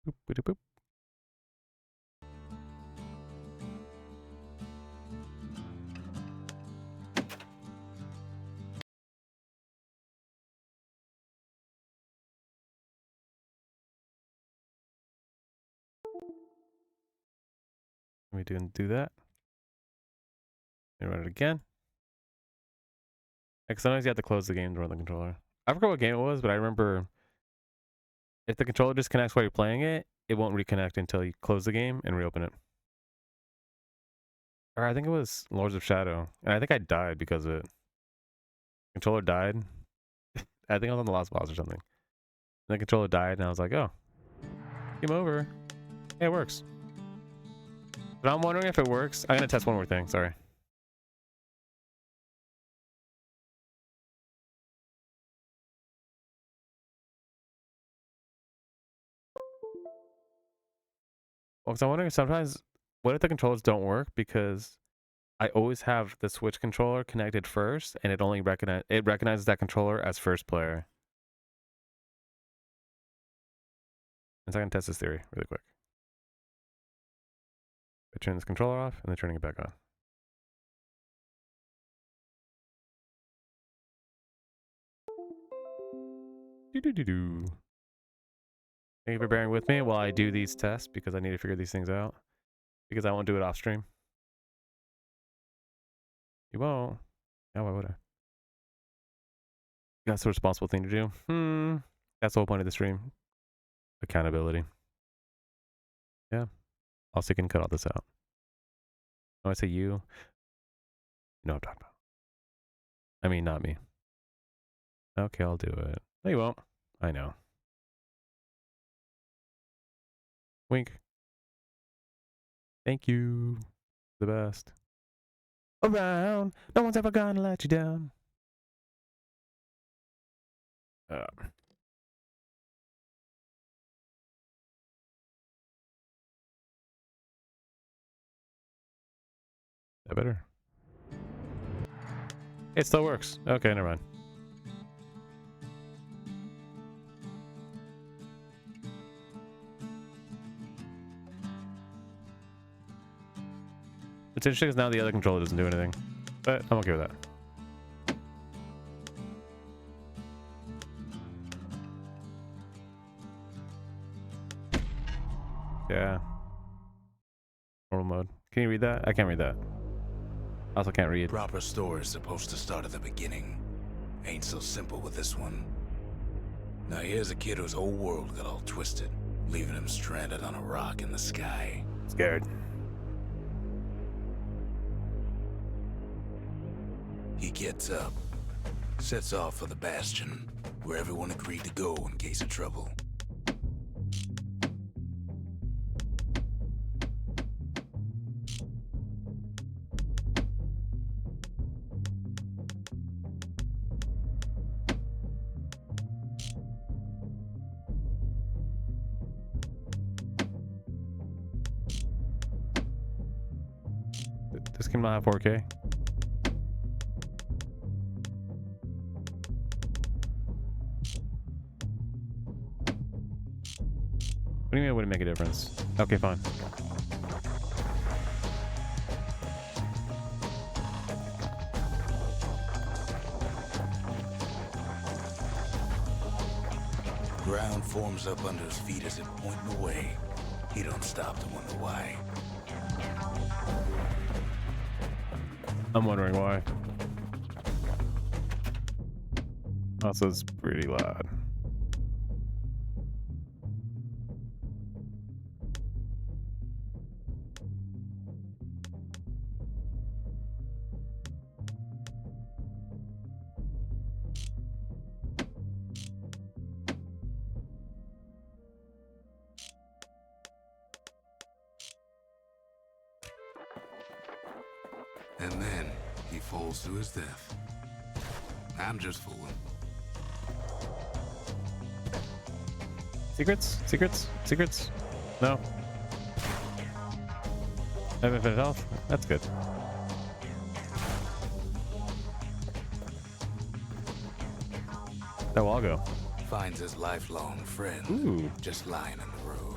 Boop, boop, boop. Let me do that. And run it again. Like sometimes you have to close the game to run the controller. I forgot what game it was, but I remember if the controller disconnects while you're playing it, it won't reconnect until you close the game and reopen it. Or I think it was Lords of Shadow, and I think I died because of it. Controller died. I think I was on the last boss or something. And the controller died, and I was like, oh, game over. Hey, it works. But I'm wondering if it works. I'm gonna test one more thing. Sorry. Well, because I'm wondering sometimes, what if the controllers don't work? Because I always have the Switch controller connected first, and it only recognizes that controller as first player. And so I can test this theory really quick. I turn this controller off, and then turning it back on. Do. Thank you for bearing with me while I do these tests, because I need to figure these things out. Because I won't do it off stream. You won't. Yeah, why would I? That's the responsible thing to do. That's the whole point of the stream. Accountability. Yeah. Also, you can cut all this out. When I say you, you know what I'm talking about. I mean, not me. Okay, I'll do it. No, you won't. I know. Wink. Thank you. The best. Around. No one's ever gonna let you down. That better. It still works. Okay, never mind. It's interesting because now the other controller doesn't do anything. But I'm okay with that. Yeah. Normal mode. Can you read that? I can't read that. Also can't read. Proper story is supposed to start at the beginning. Ain't so simple with this one. Now here's a kid whose whole world got all twisted, leaving him stranded on a rock in the sky. Scared. He gets up, sets off for the Bastion, where everyone agreed to go in case of trouble. This game not have 4K? What do you mean it wouldn't make a difference? Okay, fine. Ground forms up under his feet as it pointing away. He don't stop to wonder why. I'm wondering why. Also, it's pretty loud. And then he falls to his death. I'm just fooling. Secrets? Secrets? Secrets? No. I have infinite health? That's good. Oh, I'll go. Finds his lifelong friend. Ooh. Just lying in the road.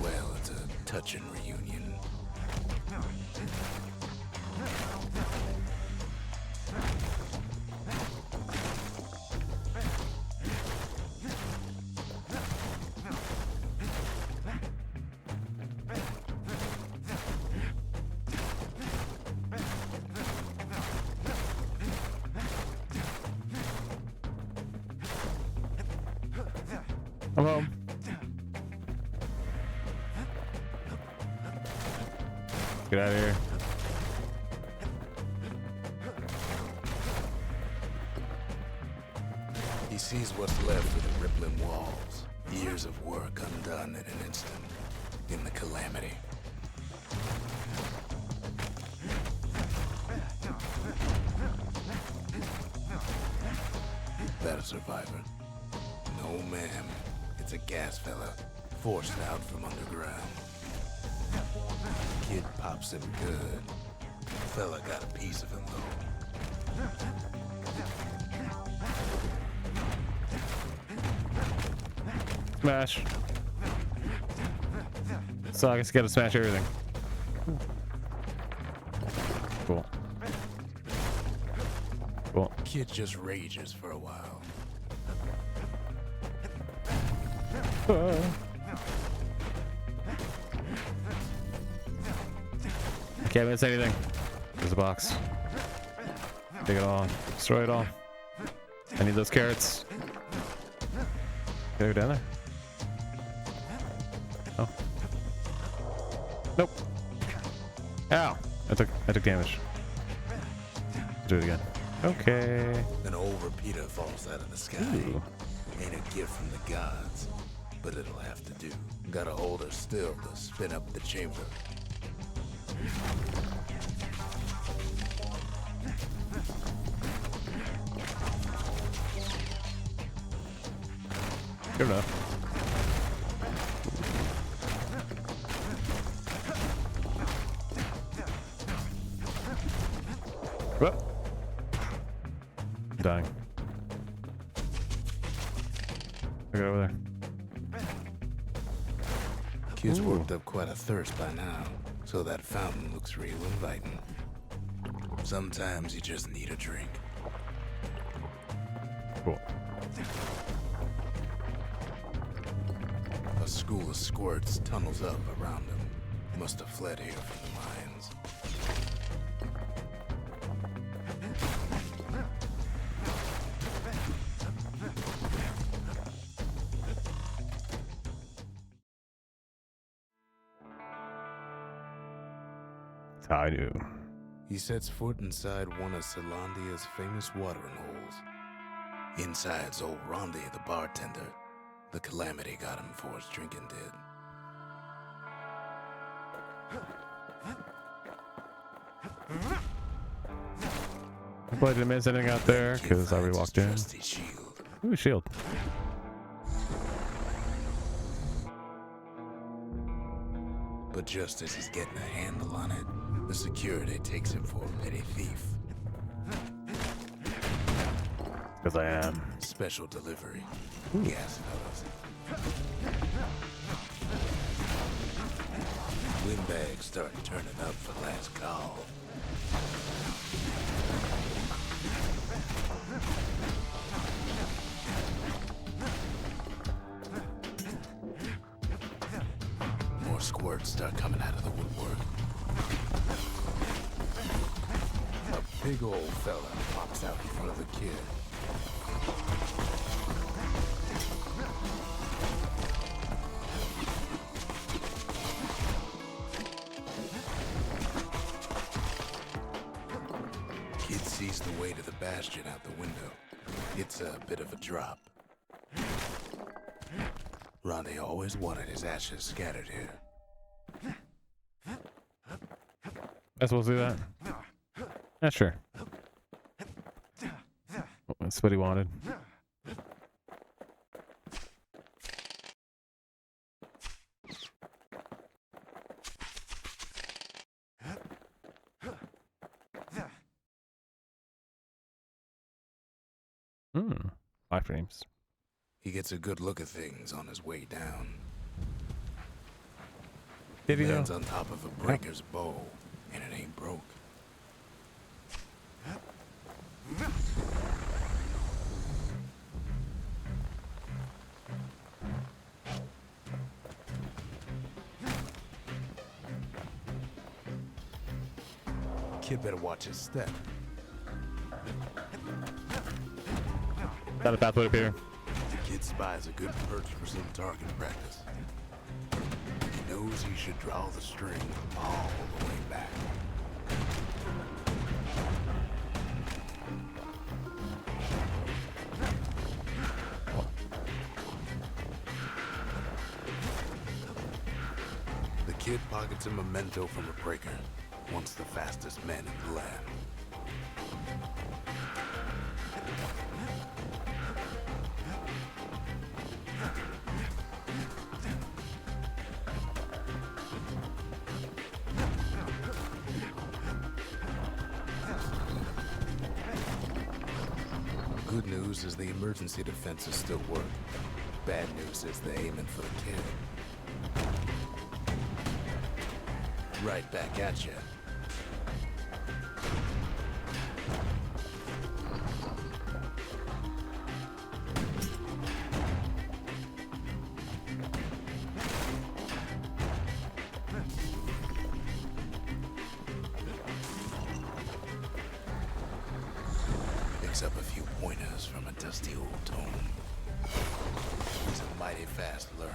Well, it's a touching reunion. I'm home. Get out of here. He sees what's left of the rippling walls. Years of work undone in an instant. In the calamity. That a survivor? No, ma'am. It's a gas fella, forced out from underground. Kid pops him good. Fella got a piece of him, though. Smash. So I guess you gotta smash everything. Cool. Cool. Kid just rages for a while. I can't miss anything. There's a box. Take it all. Destroy it all. I need those carrots. Can I go down there? Oh. Nope. Ow. I took damage. Do it again. Okay. An old repeater falls out of the sky. Ooh. Ain't a gift from the gods, but it'll have to do. Gotta hold her still to spin up the chamber. Good enough. Whoop. I'm dying. Look over there. Kid's Ooh. worked up quite a thirst by now, so that fountain looks real inviting. Sometimes you just need a drink. Cool. A school of squirts tunnels up around him. Must have fled here from the mines. That's how I knew. He sets foot inside one of Celandia's famous watering holes. Inside's old Rondi, the bartender. The calamity got him before his drinking did. Hopefully I didn't miss anything out there because I already walked in. Shield. Ooh, shield. But just as he's getting a handle on it, the security takes him for a petty thief. Because I am. Special delivery. Ooh. Gas fellas. Windbags start turning up for last call. More squirts start coming out of the woodwork. A big old fella pops out in front of the kid. Kid sees the way to the Bastion out the window. It's a bit of a drop. Ronnie always wanted his ashes scattered here. I supposed to do that? Yeah, sure. That's what he wanted. Iframes. He gets a good look at things on his way down. Did he know? Lands on top of a breaker's bow, and it ain't broke. Kid better watch his step. Got a pathway up here. The kid spies a good perch for some target practice. He knows he should draw the string all the way back. The kid pockets a memento from a breaker, once the fastest man in the land. Good news is the emergency defenses still work. Bad news is they're aiming for the kid. Right back at you. Picks up a few pointers from a dusty old tome. He's a mighty fast learner.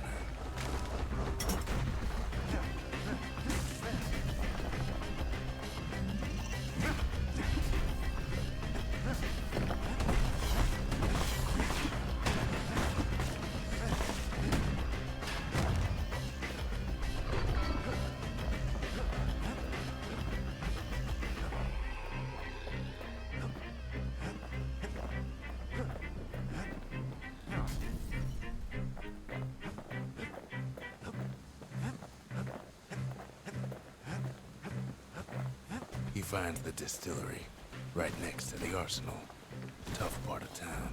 He finds the distillery, right next to the arsenal. Tough part of town.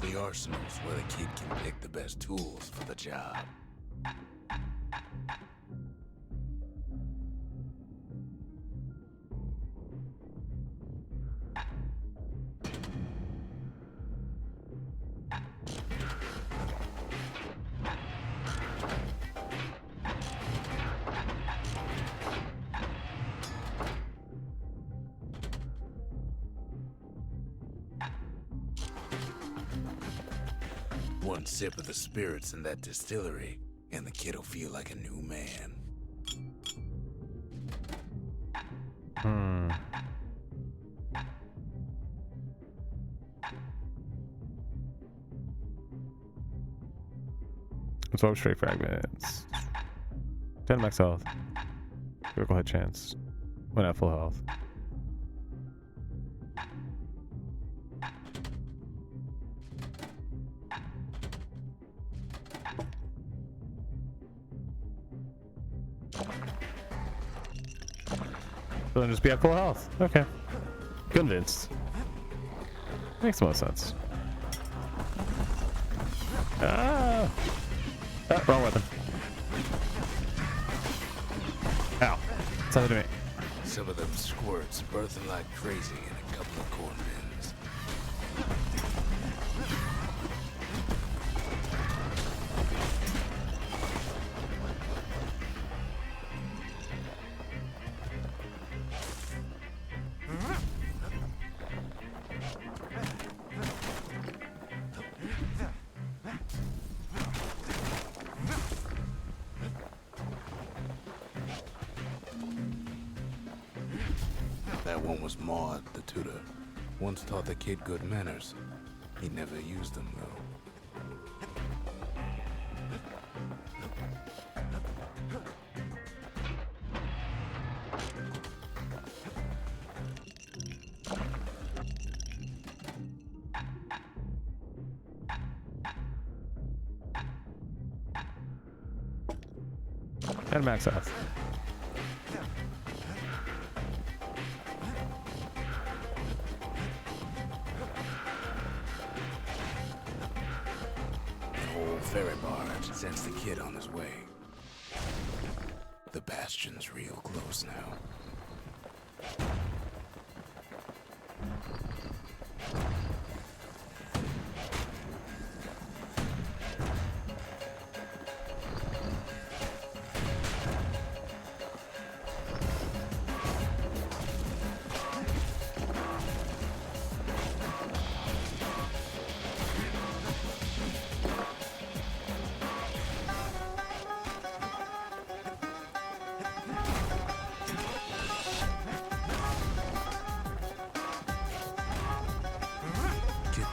The arsenal's where the kid can pick the best tools for the job. One sip of the spirits in that distillery, and the kid'll feel like a new man. Absorb straight fragments. 10 max health. Critical hit chance. When at full health. So then just be at full health. Okay. Convinced. Makes the most sense. Ah! Oh, wrong weapon. Ow. Something to me. Some of them squirts birthing like crazy in a couple of corn bins. That one was Maud, the tutor. Once taught the kid good manners. He never used them, though. And max health. Ferry barge sends the kid on his way. The Bastion's real close now.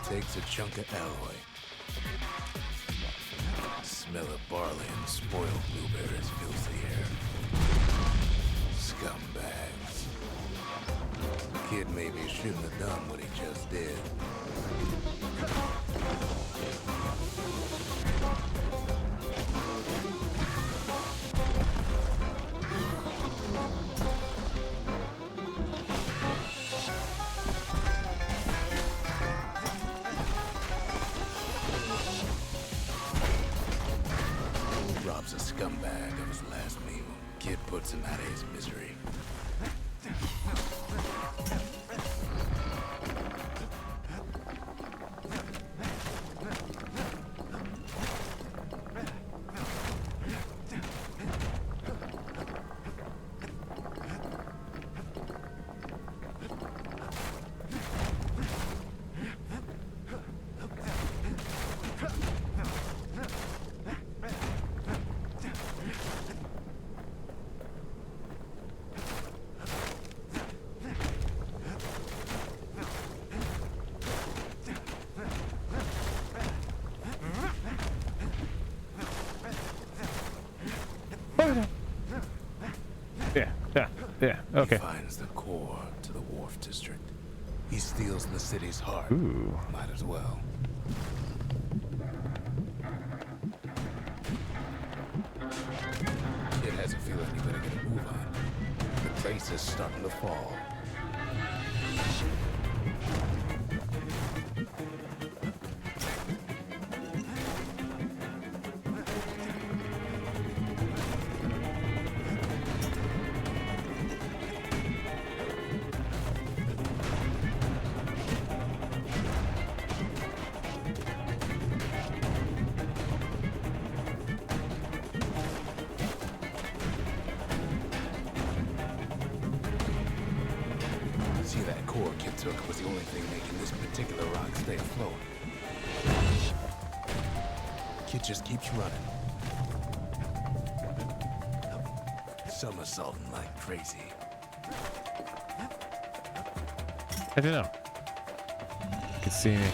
Takes a chunk of alloy. Smell of barley and spoiled blueberries fills the air. Scumbags. Kid maybe shouldn't have done what he just did. Robs a scumbag of his last meal. Kid puts him out of his misery. Yeah, okay. He finds the core to the Wharf District. He steals the city's heart. Ooh. Might as well. Kid has a feeling he better get a move on. The place is starting to fall. See, that core Kid took was the only thing making this particular rock stay afloat. It just keeps running. Somersaulting like crazy. I don't know. You can see me.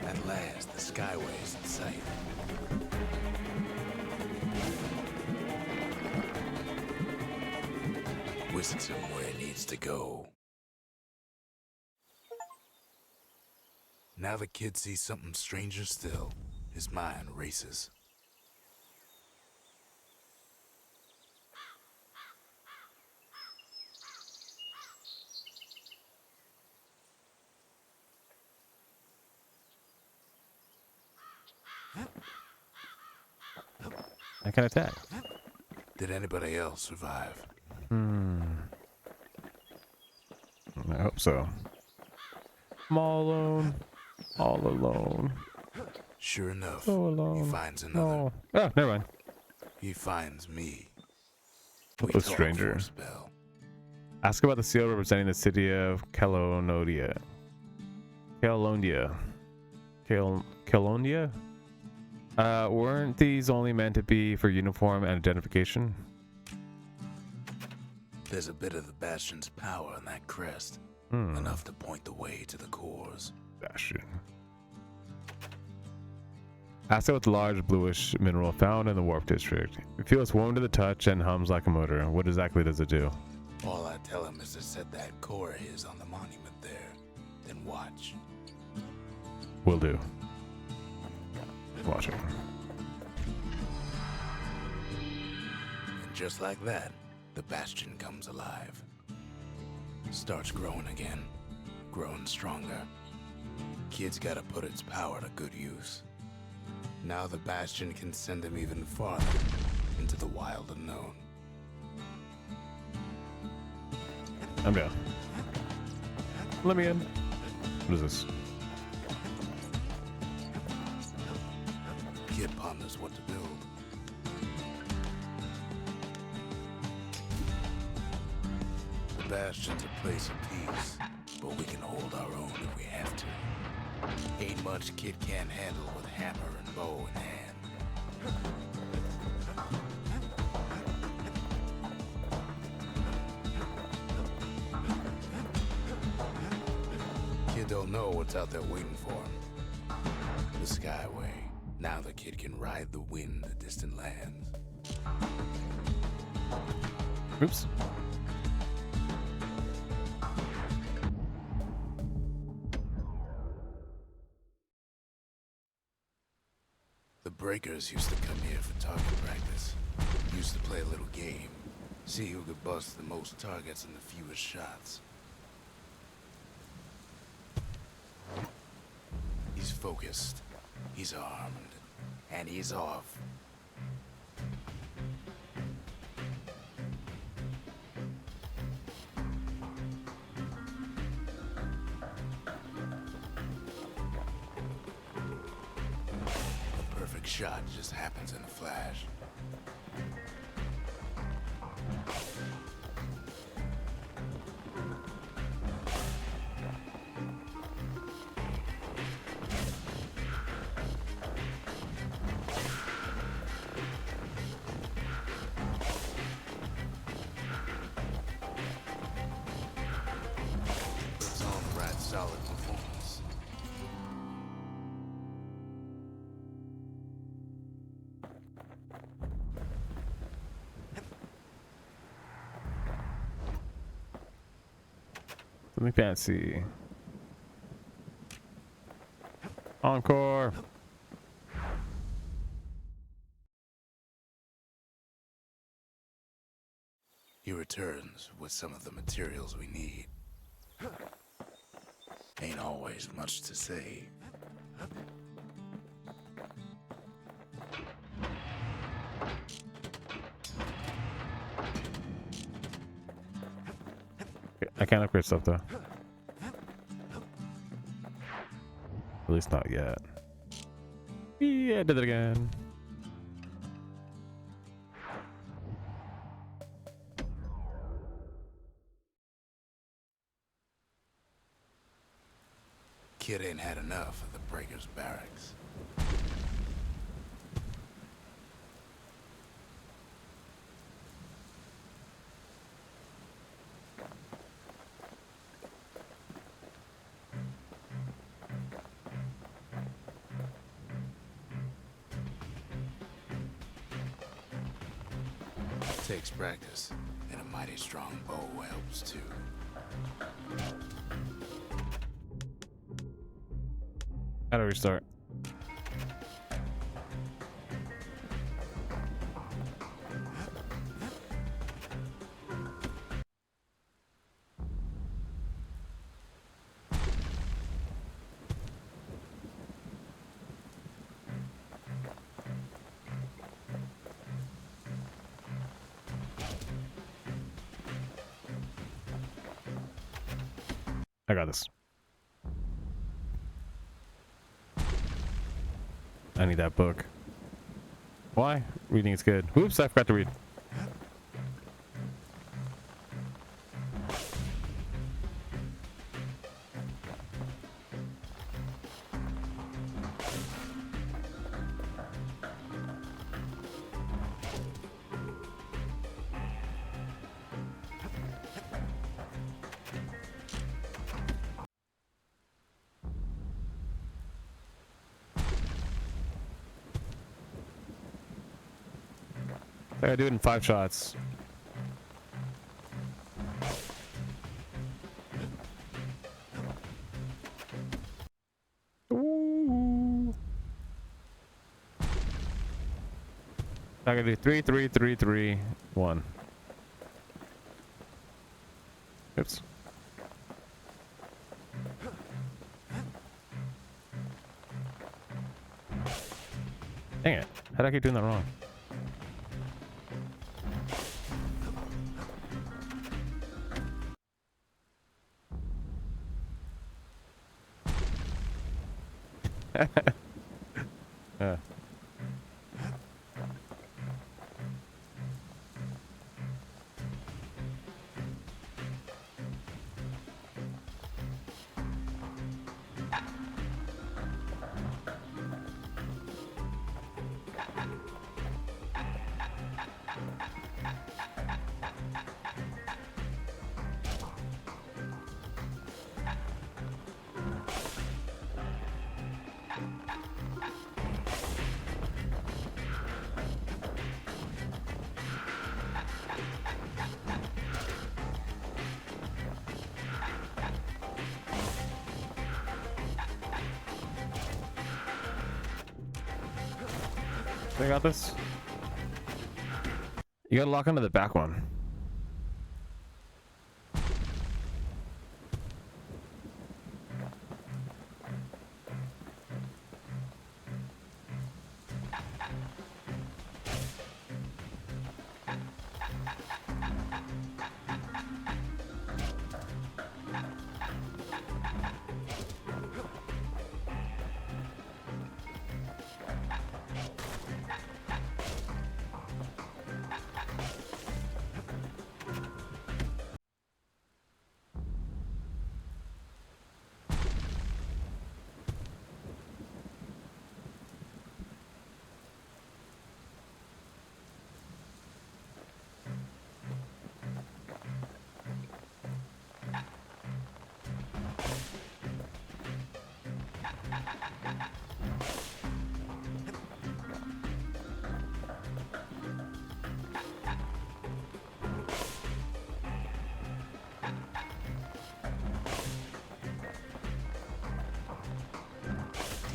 At last, the skyway's in sight. Whisks him where he needs to go. Now the kid sees something stranger still. His mind races. I can attack. Did anybody else survive? I hope so. I'm all alone. All alone. Sure enough, So alone. he finds another. No. Oh, never mind. He finds me. What We was talk stranger? for a spell. Ask about the seal representing the city of Calonia. Calonia. Calonia? Weren't these only meant to be for uniform and identification? There's a bit of the Bastion's power in that crest. Hmm. Enough to point the way to the cores. Bastion. Ask about the large bluish mineral found in the warp district. It feels warm to the touch and hums like a motor. What exactly does it do? All I tell him is to set that core of his on the monument there. Then watch. Will do. Watch it. And just like that, the Bastion comes alive. Starts growing again. Growing stronger. Kid's gotta put its power to good use. Now the Bastion can send him even farther into the wild unknown. I'm down. Let me in. What is this? Kid ponders what to build. The Bastion's a place of peace, but we can hold our own if we have to. Ain't much Kid can't handle with hammer and bow in hand. Kid don't know what's out there waiting for him. The Skyway. Now the kid can ride the wind to distant lands. Oops. The breakers used to come here for target practice. Used to play a little game. See who could bust the most targets and the fewest shots. He's focused. He's armed. And he's off. The perfect shot just happens in a flash. It's on the right solid performance. Something fancy. Encore. He returns with some of the materials we need. Ain't always much to say. I can't upgrade stuff though. At least not yet. Yeah, I did it again. Kid ain't had enough of the Breakers' barracks. Takes practice, and a mighty strong bow helps too. How do we start? I got this. I need that book. Why? Reading is good. Oops, I forgot to read. I gotta do it in 5 shots. Ooh. I gotta do 3, 3, 3, 3, 1. Oops. Dang it. How did I keep doing that wrong? Yeah. I got this. You gotta lock onto the back one.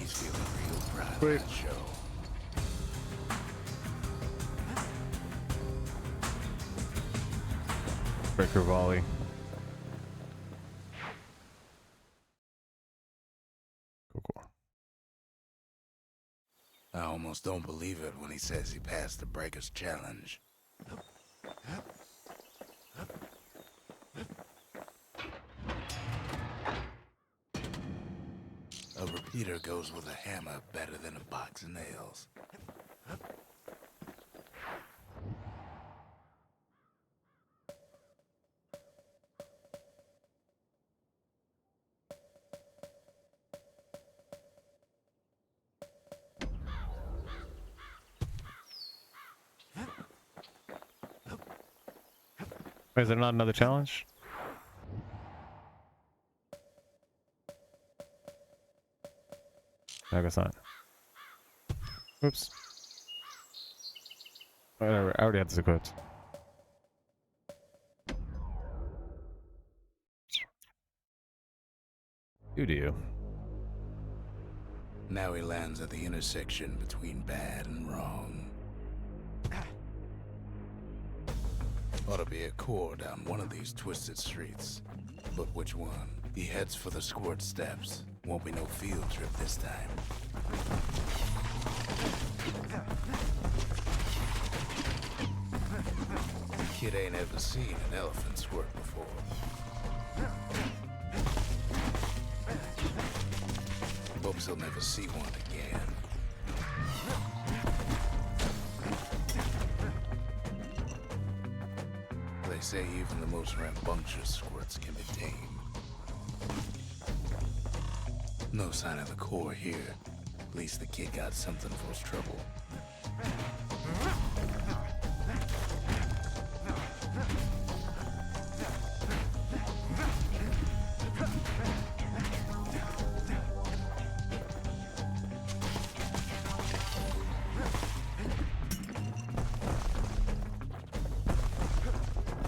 He's feeling real proud Wait. of that show. Breaker volley. Cool. I almost don't believe it when he says he passed the Breakers challenge. Peter goes with a hammer better than a box of nails. Wait, is there not another challenge? I guess not. Oops. Whatever, I already had this equipped. Do you? Now he lands at the intersection between bad and wrong. Ought to be a core down one of these twisted streets. But which one? He heads for the squirt steps. Won't be no field trip this time. Kid ain't ever seen an elephant squirt before. Hopes he'll never see one again. They say even the most rambunctious squirts can be tamed. No sign of the core here. At least the kid got something for his trouble.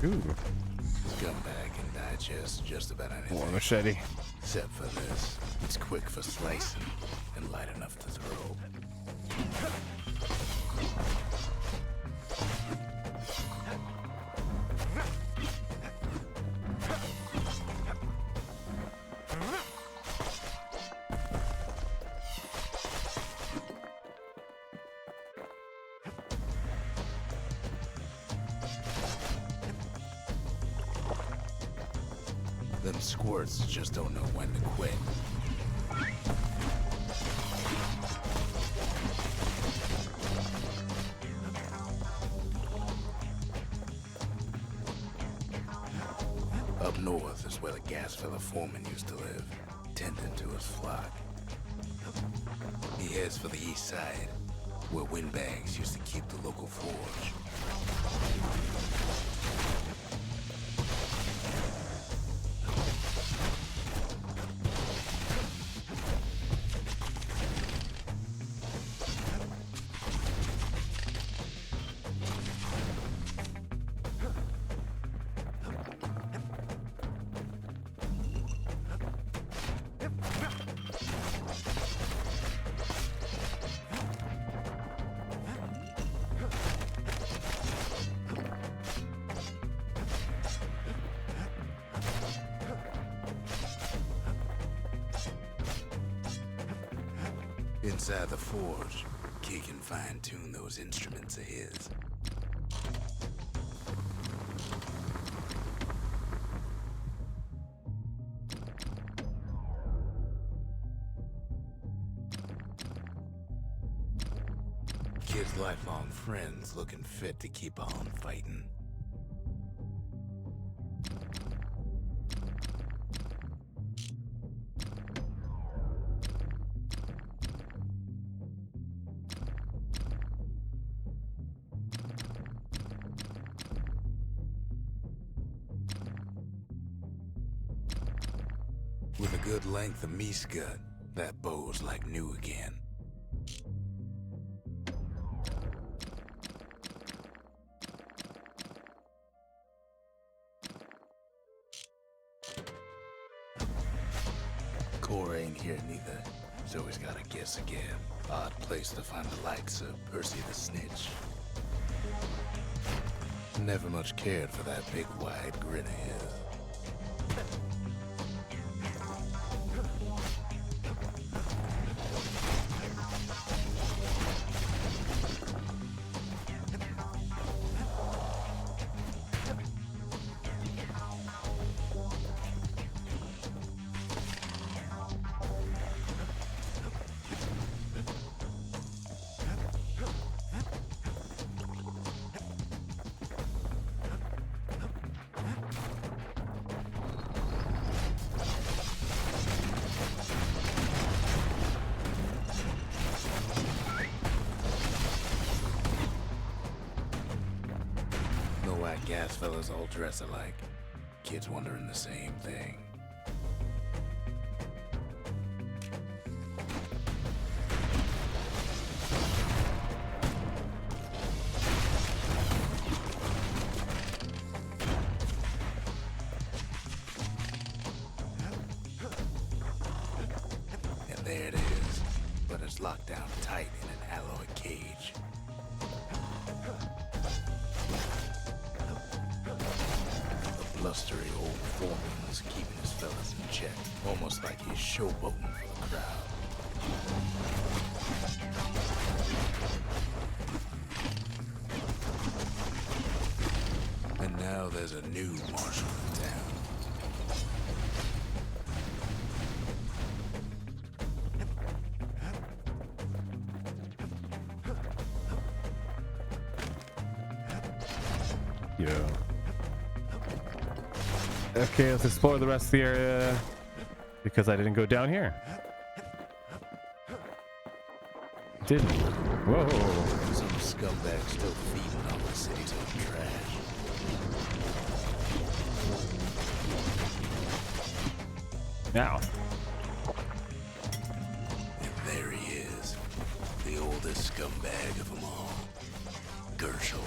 Ooh. Scumbag can digest just about anything. More machete. Except for this. It's quick for slicing and light enough to throw. Them squirts just don't know when to quit. Up north is where the gas fella foreman used to live, tending to his flock. He heads for the east side, where windbags used to keep the local forge. Inside the forge, Key can fine-tune those instruments of his. Kid's lifelong friends looking fit to keep on fighting. With a good length of meat gut, that bow's like new again. Core ain't here neither, so he's gotta guess again. Odd place to find the likes of Percy the Snitch. Never much cared for that big wide grin of his. Gas fellas all dress alike. Kids wondering the same thing. And there it is, but it's locked down tight in an alloy cage. The blustery old foreman is keeping his fellas in check, almost like he's showboating for the crowd. And now there's a new marshal in town. Yeah. Okay, let's explore the rest of the area because I didn't go down here. Didn't. Whoa. Some scumbag still feeding on the city's own trash. Now. And there he is, the oldest scumbag of them all, Gershel.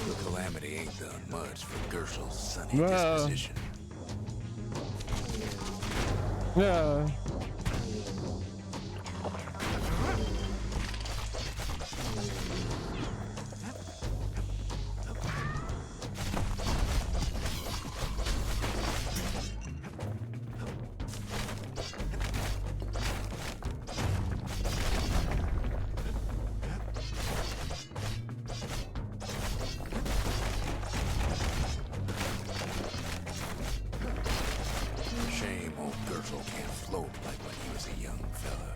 The Calamity ain't done much for Gershel's sunny disposition. Yeah. Shame old Gershel can't float like when he was a young fella.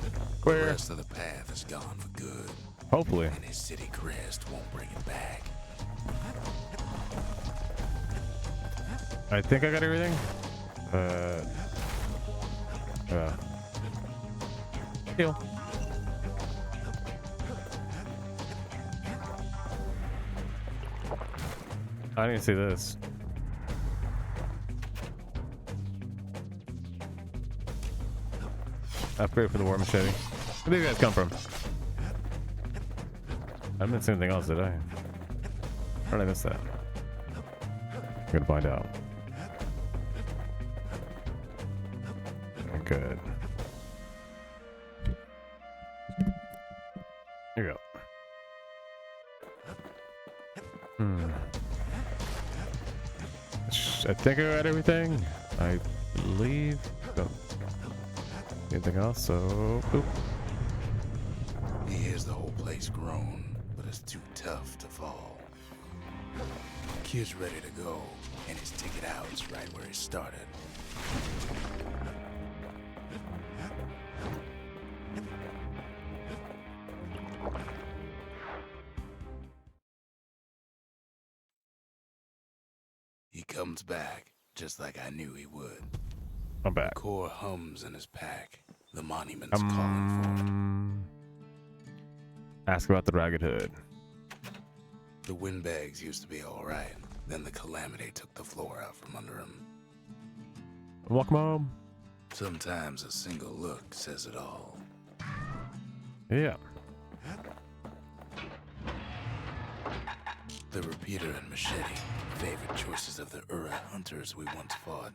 The Clear. rest of the path is gone for good, Hopefully. and his city crest won't bring it back. I think I got everything. Heal. I didn't see this. Upgrade for the war machete. Where did you guys come from? I didn't see anything else, did I? How did I miss that? I'm gonna find out. Good. Here you go. I think I got everything. I believe. Oh. Anything else? So, boop. He hears the whole place groan, but it's too tough to fall. Kid's ready to go, and his ticket out's right where he started. He comes back, just like I knew he would. I'm back. Core hums in his pack. The monument's calling for him. Ask about the Ragged Hood. The windbags used to be alright. Then the Calamity took the floor out from under him. Welcome home. Sometimes a single look says it all. Yeah. The repeater and machete, favorite choices of the Ura hunters we once fought.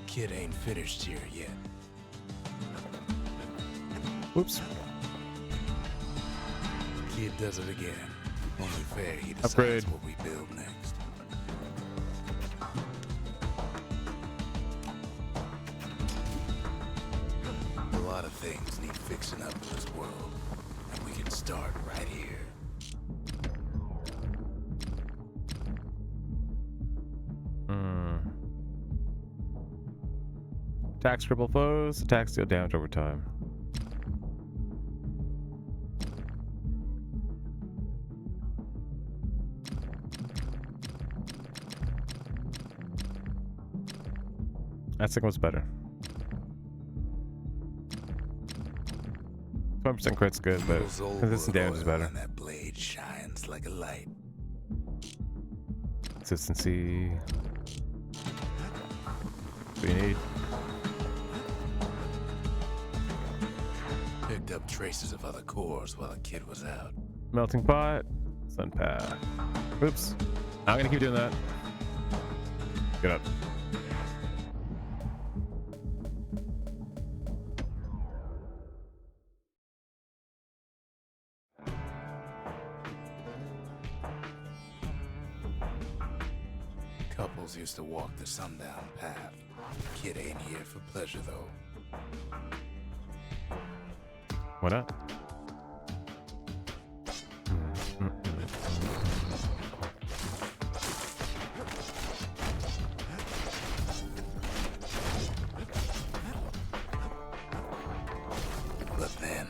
Kid ain't finished here yet. Whoops. Kid does it again. Only fair he decides Upgrade. what we build next. A lot of things need fixing up in this world, and we can start right here. Attacks cripple foes. Attacks deal damage over time. That second was better. 20% crit's good, but Those old consistent wood damage is oil better. and that blade shines like a light. Consistency. What do you need? Picked up traces of other cores while the kid was out. Melting pot. Sun path. Oops. I'm gonna keep doing that. Get up. Couples used to walk the sundown path. Kid ain't here for pleasure, though. Why not? But then,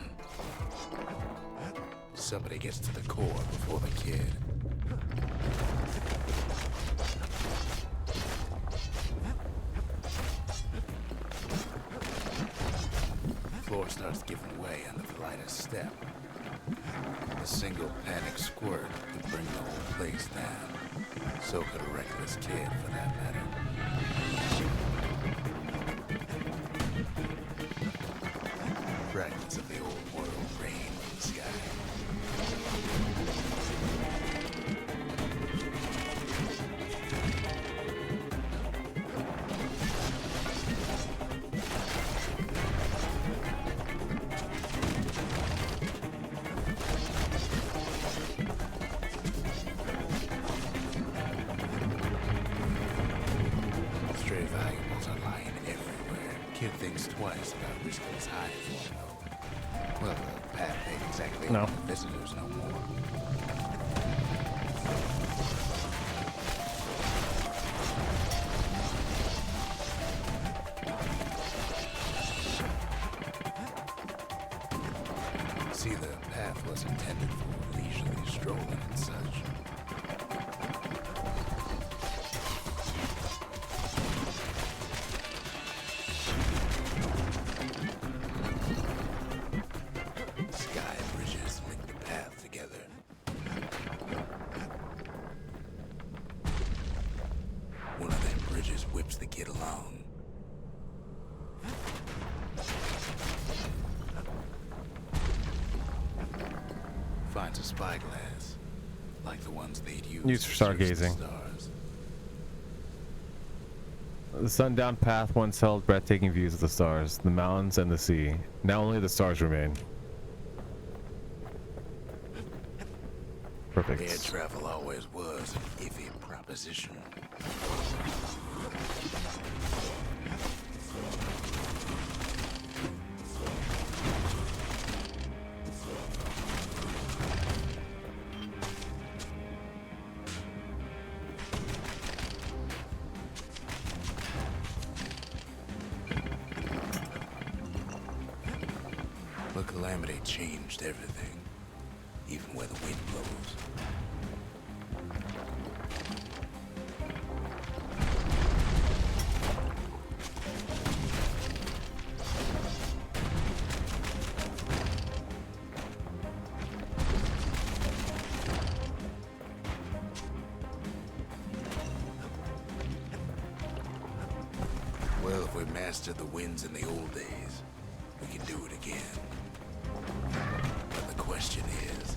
somebody gets to the core before the kid. Floor starts giving way under the lightest step. A single panic squirt could bring the whole place down. So could a reckless kid, for that matter. Fragments of the old world rain from the sky. Stray valuables are lying everywhere. Kid thinks twice about risking his hide for them, though. Well, the path ain't exactly No. open to visitors no more. See, the path was intended for leisurely strolling and such. Sky bridges link the path together. One of them bridges whips the kid along. Finds a spyglass, like the ones they'd use Used for to search the stargazing. stars. The sundown path once held breathtaking views of the stars, the mountains, and the sea. Now only the stars remain. Air Perfect. travel always was an iffy proposition. But Calamity changed everything, even where the wind blows. Well, if we mastered the winds in the old days, we can do it again. But the question is,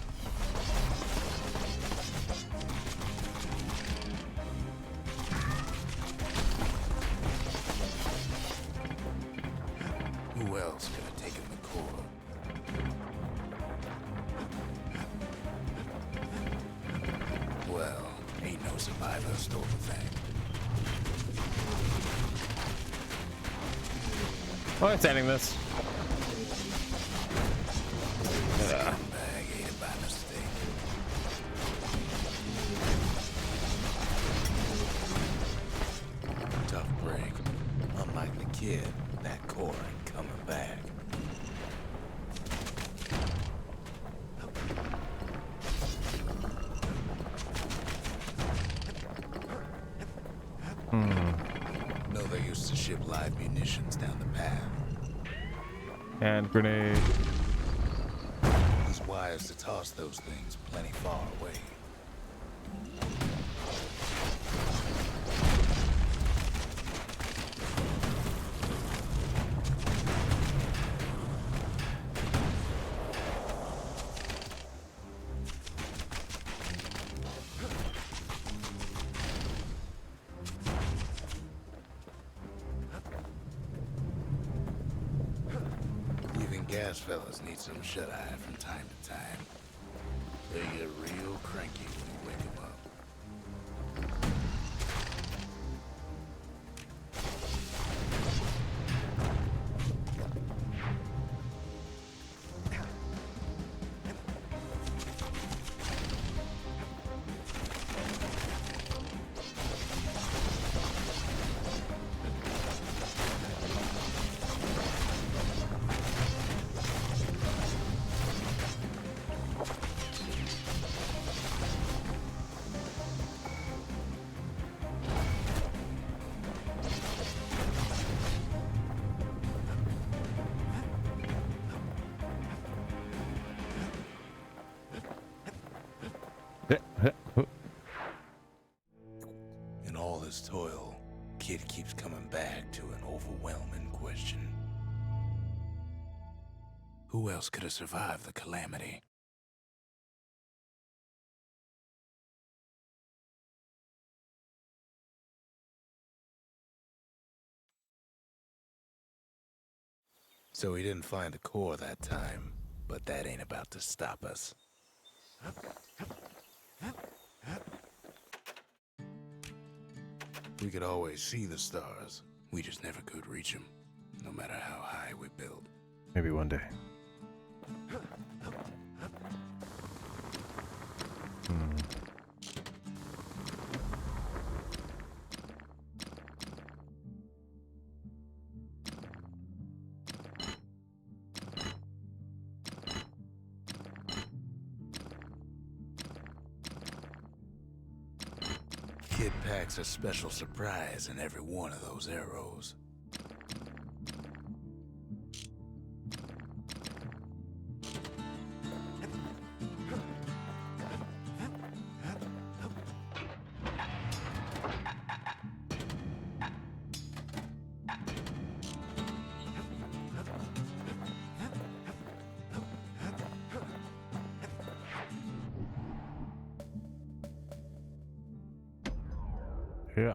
Ain't no survivor stole the thing. Well, it's ending this. Bag ate it by mistake. Tough break. Unlike the kid, that core ain't coming back. No, they used to ship live munitions down the path. And grenade. There's wires to toss those things plenty far away. Even gas fellas need some shut-eye from time to time. They get real cranky when you wake them up. In all this toil, Kid keeps coming back to an overwhelming question. Who else could have survived the calamity? So he didn't find the core that time, but that ain't about to stop us. We could always see the stars. We just never could reach them, no matter how high we built. Maybe one day. Kid packs a special surprise in every one of those arrows. Yeah.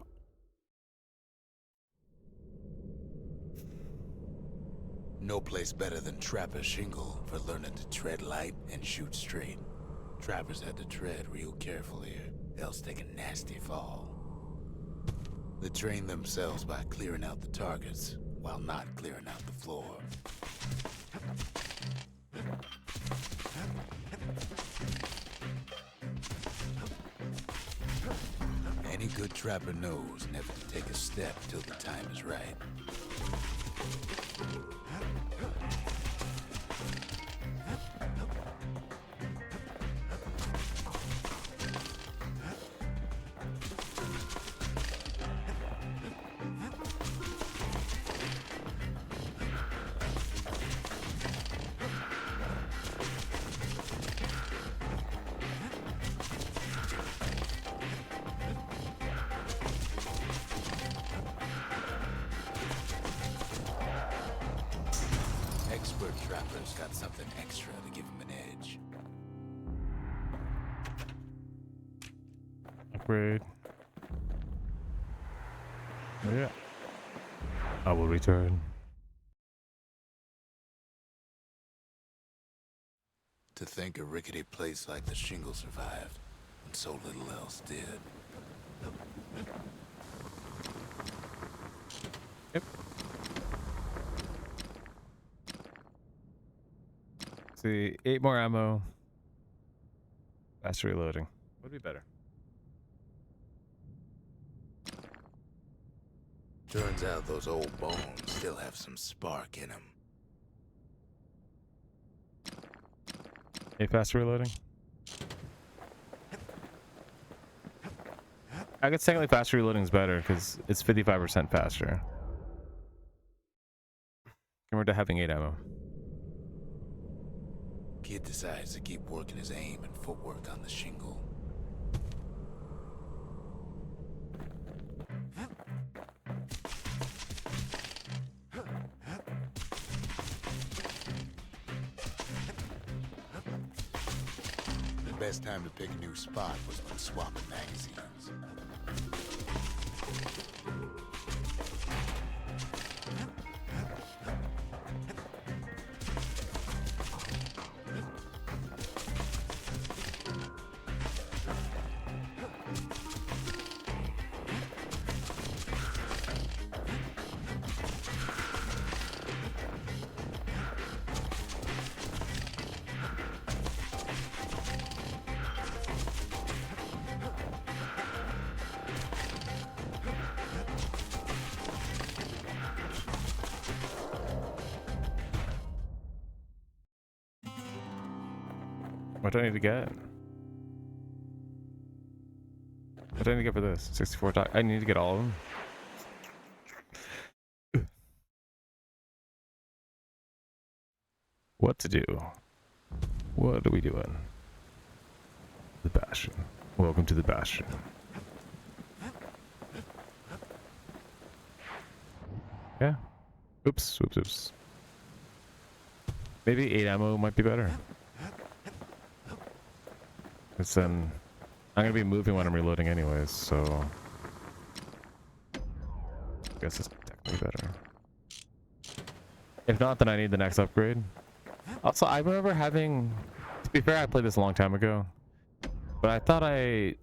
No place better than Trapper's Shingle for learning to tread light and shoot straight. Trappers had to tread real careful here, else take a nasty fall. They train themselves by clearing out the targets, while not clearing out the floor. Any good trapper knows never to take a step till the time is right. Expert trappers got something extra to give them an edge. Upgrade. Yeah. I will return. To think a rickety place like the Shingle survived, and so little else did. Yep. See, 8 more ammo. Faster reloading. Would be better. Turns out those old bones still have some spark in them. Hey, faster reloading. I guess technically faster reloading is better because it's 55% faster compared to having 8 ammo. Kid decides to keep working his aim and footwork on the shingle. The best time to pick a new spot was when swapping magazines. What do I need to get? What do I need to get for this? 64 talk. I need to get all of them. What to do? What are we doing? The Bastion. Welcome to the Bastion. Yeah. Oops, oops, oops. Maybe 8 ammo might be better. Because then I'm going to be moving when I'm reloading anyways, so I guess it's technically better. If not, then I need the next upgrade. Also, I remember having, to be fair, I played this a long time ago, but I thought I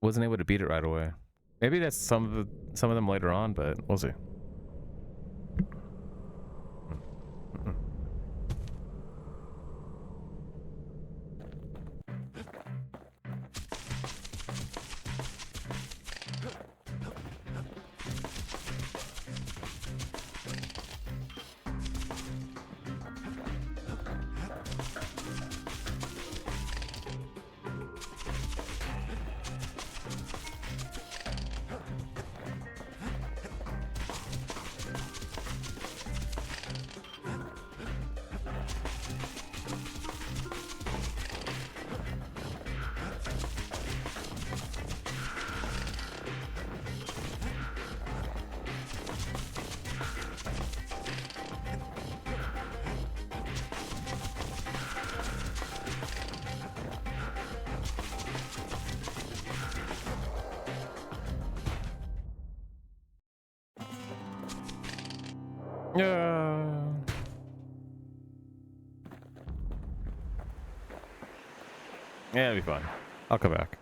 wasn't able to beat it right away. Maybe that's some of them later on, but we'll see. Yeah. Yeah, it'll be fun. I'll come back.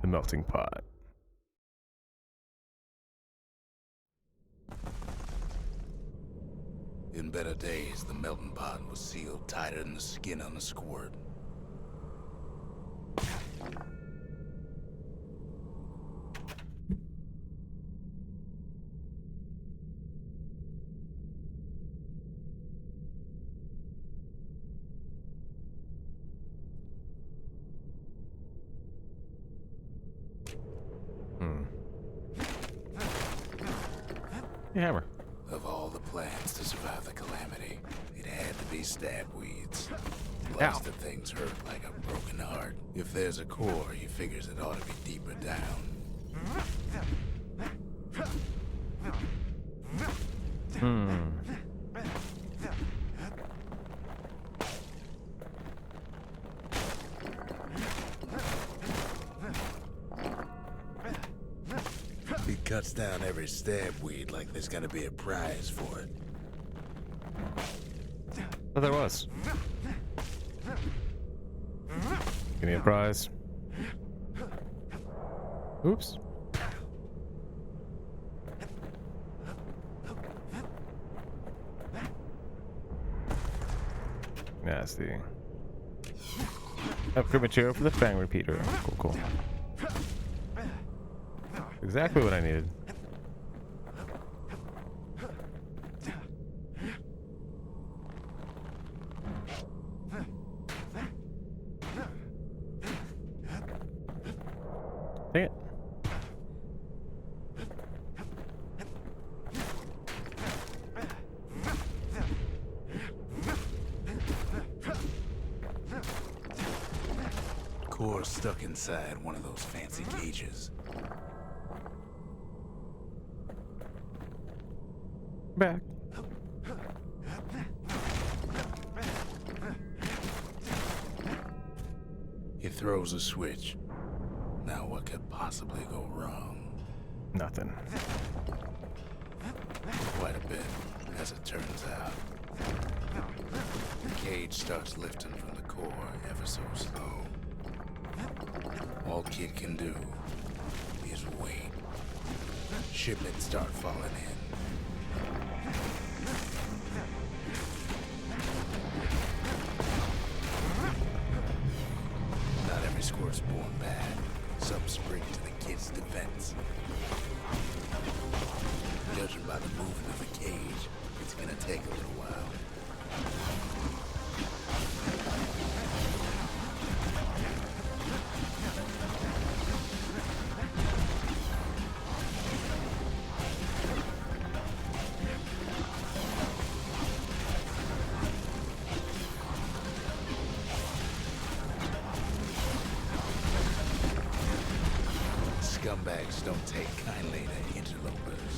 The melting pot. In better days, the melting pot was sealed tighter than the skin on a squirt. Hey, hammer. Of all the plants to survive the calamity, it had to be stabweeds. Ow. Blasted things hurt like a broken heart. If there's a core, he figures it ought to be deeper down. He cuts down every stab weed like there's gonna be a prize for it. But there was. Give me a prize. Oops. Nasty. Upgrade material for the fang repeater. Cool, cool. Exactly what I needed. Dang it. Core's stuck inside one of those fancy cages. Back. He throws a switch. Now what could possibly go wrong? Nothing. Quite a bit, as it turns out. The cage starts lifting from the core ever so slow. All Kid can do is wait. Shipments start falling in. Not every squirt's born bad. Some spring to the kid's defense. Judging by the movement of the cage, it's gonna take a little while. Scumbags don't take kindly to interlopers.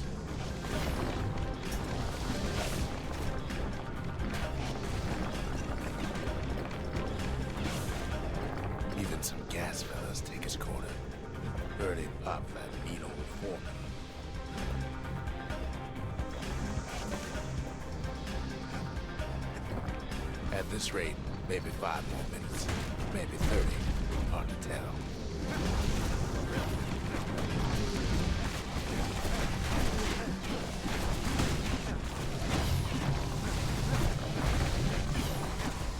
Even some gas fellas take his corner. Heard he popped that needle with Foreman. At this rate, maybe 5 more minutes, maybe 30. Hard to tell.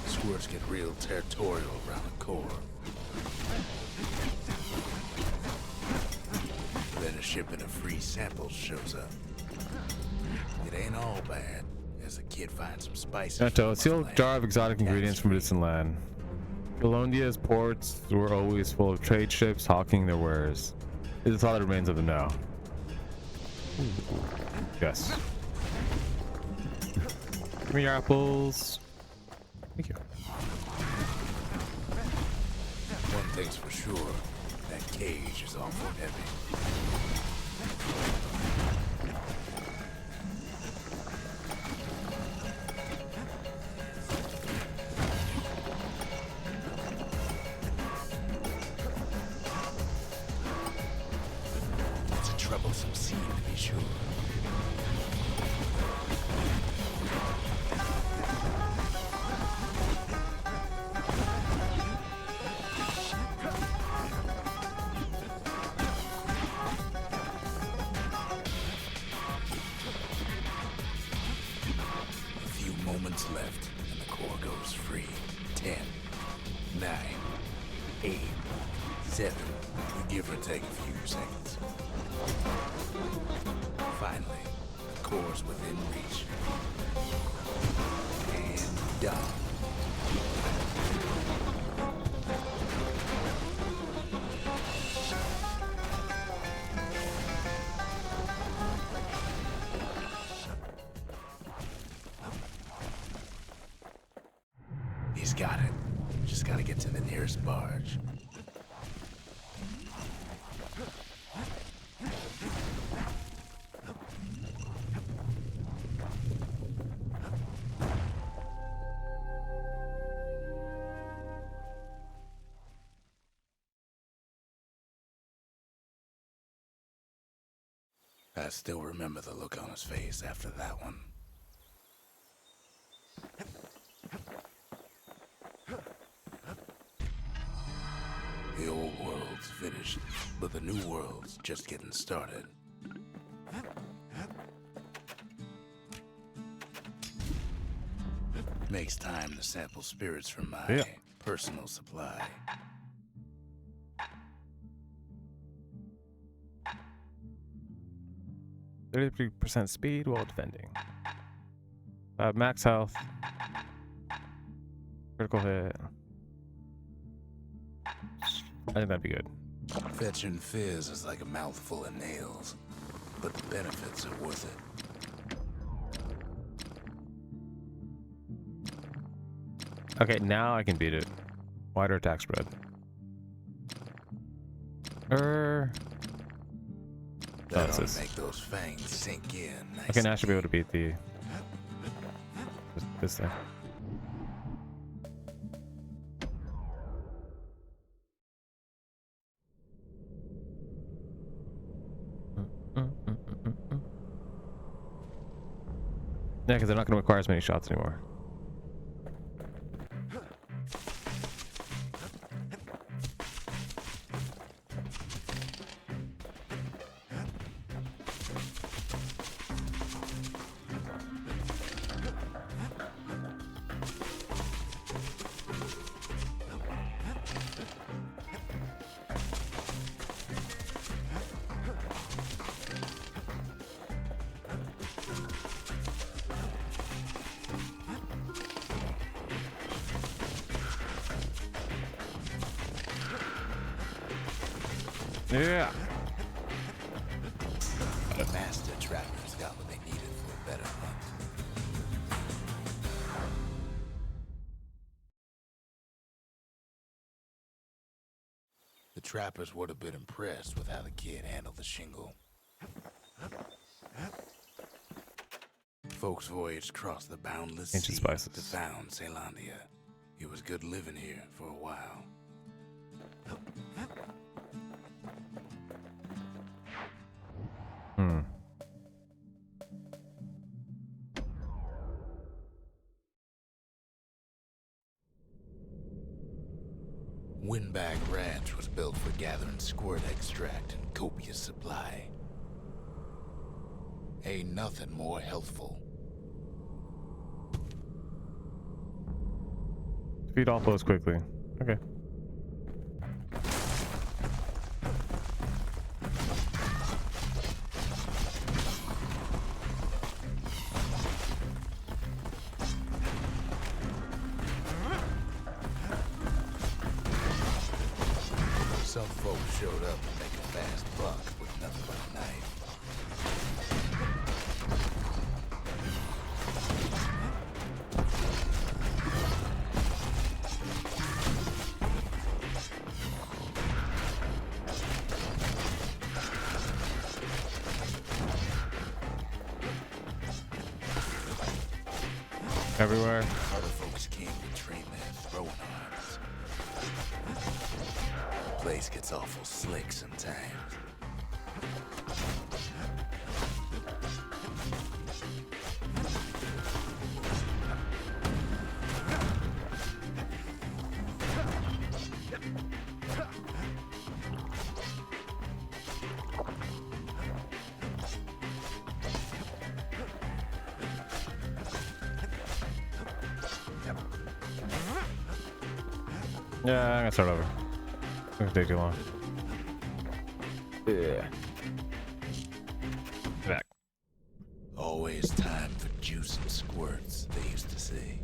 Squirts get real territorial around the core. Then a shipment of free samples shows up. It ain't all bad, as the kid finds some spices. Neto, a sealed jar of exotic ingredients from a distant land. Colonia's ports were always full of trade ships hawking their wares. It is all that remains of them now. Yes. Give me your apples. Thank you. One thing's for sure, that cage is awful heavy. It's a troublesome scene, to be sure. Moments left, and the core goes free. 10, 9, 8, 7. You give or take a few seconds. Finally, the core's within reach. And done. He's got it. Just gotta get to the nearest barge. I still remember the look on his face after that one. The old world's finished, but the new world's just getting started. Makes time to sample spirits from my personal supply. 33% speed while defending. Max health. Critical hit. I think that'd be good. Fetching fizz is like a mouthful of nails, but the benefits are worth it. Okay, now I can beat it. Wider attack spread. That ought to make those fangs sink in. Nice. Okay, now I should be able to beat the this thing. Yeah, because they're not going to require as many shots anymore. Yeah. The master trappers got what they needed for a better hunt. The trappers would have been impressed with how the kid handled the shingle. Folks voyaged across the boundless Ancient sea spices. to found Celandia. It was good living here for a while. Windbag Ranch was built for gathering squirt extract in copious supply. Ain't nothing more healthful. Defeat all foes quickly. Okay. Some folks showed up to make a fast buck with nothing but a knife. Everywhere. Other folks came to train their throwing arms. The place gets awful slick sometimes. Yeah, I'm gonna start over. It's gonna take too long. Yeah. Back. Always time for juice and squirts, they used to say.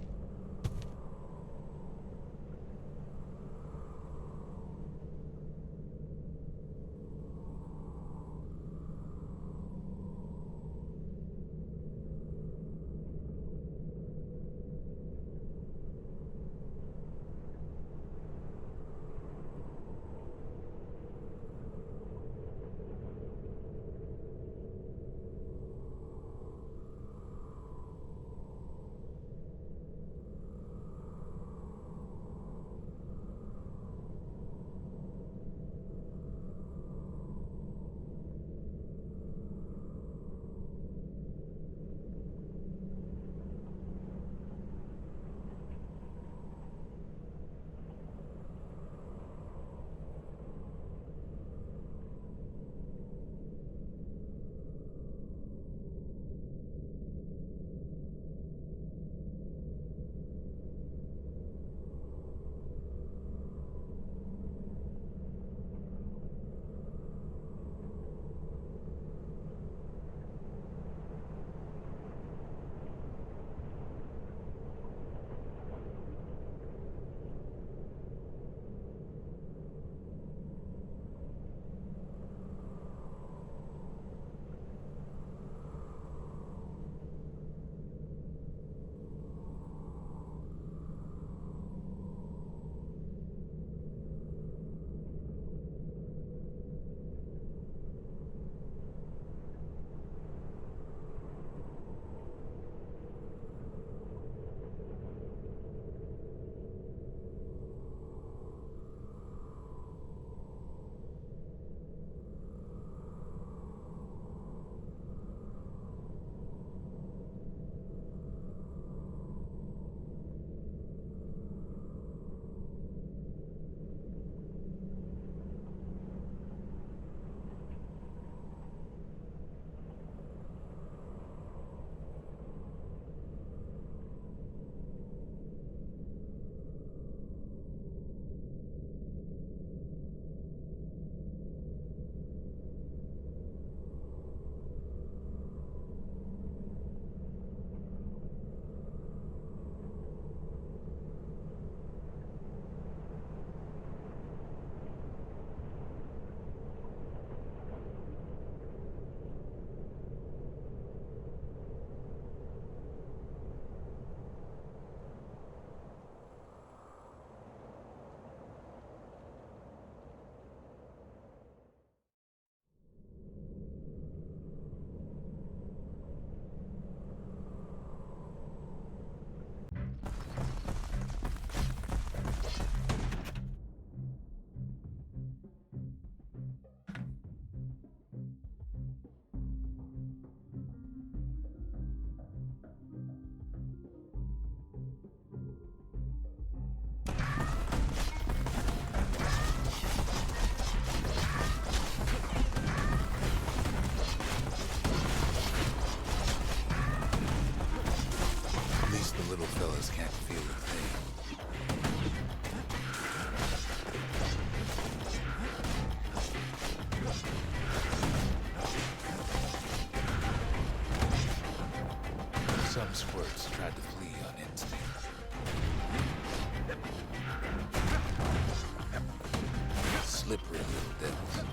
slippery little devils.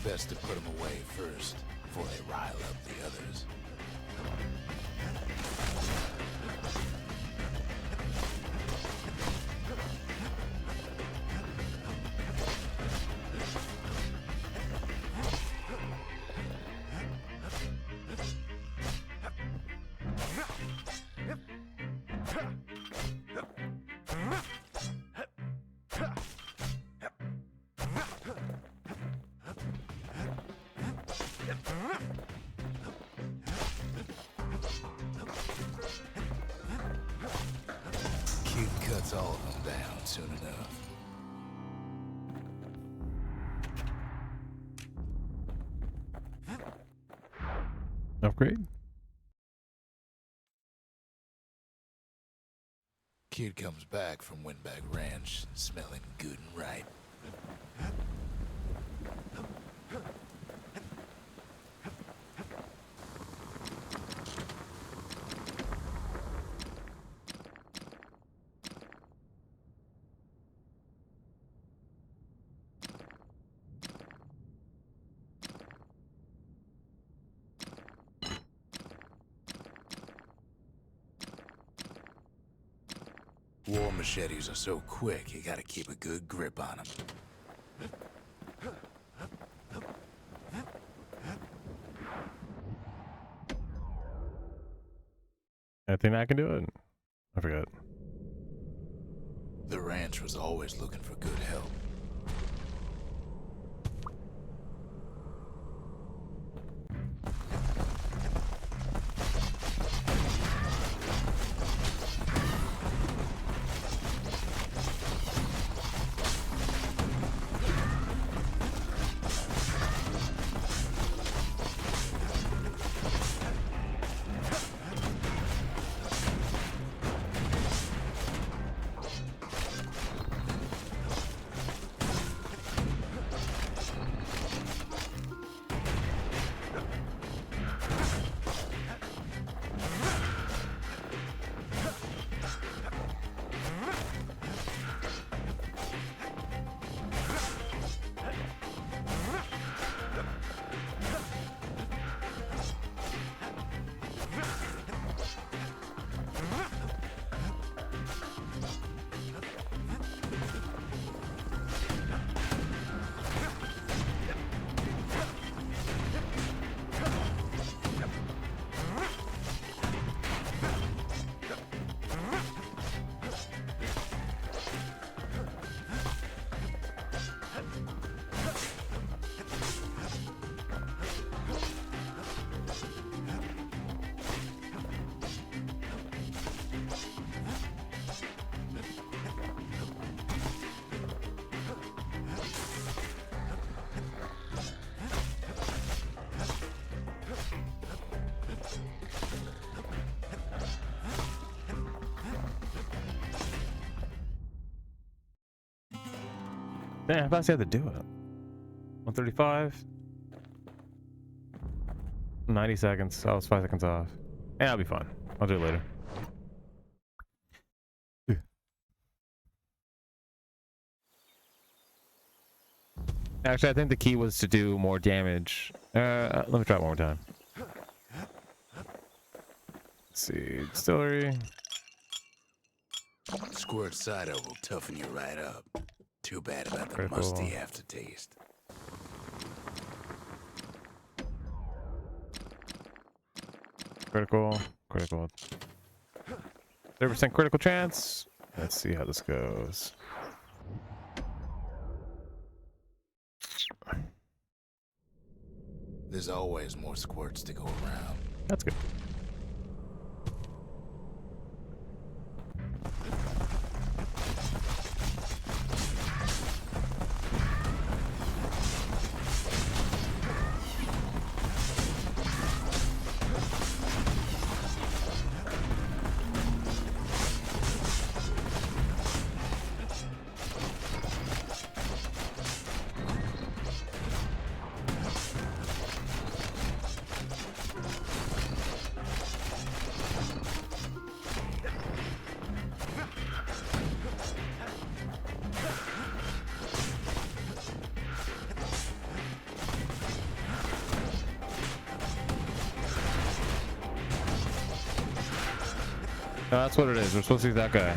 Best to put them away first, before they rile up the others. Kid cuts all of them down soon enough. Upgrade. Kid comes back from Windbag Ranch, smelling good and right. War machetes are so quick, you gotta keep a good grip on them. I think I can do it. I forgot. The ranch was always looking for good help. Damn, how fast you have to do it? 135. 90 seconds. I was 5 seconds off. Yeah, I'll be fine. I'll do it later. Actually, I think the key was to do more damage. Let me try it one more time. Let's see. Distillery. Squirt cider will toughen you right up. Too bad about the Critical. musty aftertaste. Critical. Critical. 30% critical chance. Let's see how this goes. There's always more squirts to go around. That's good. No, that's what it is. We're supposed to be that guy.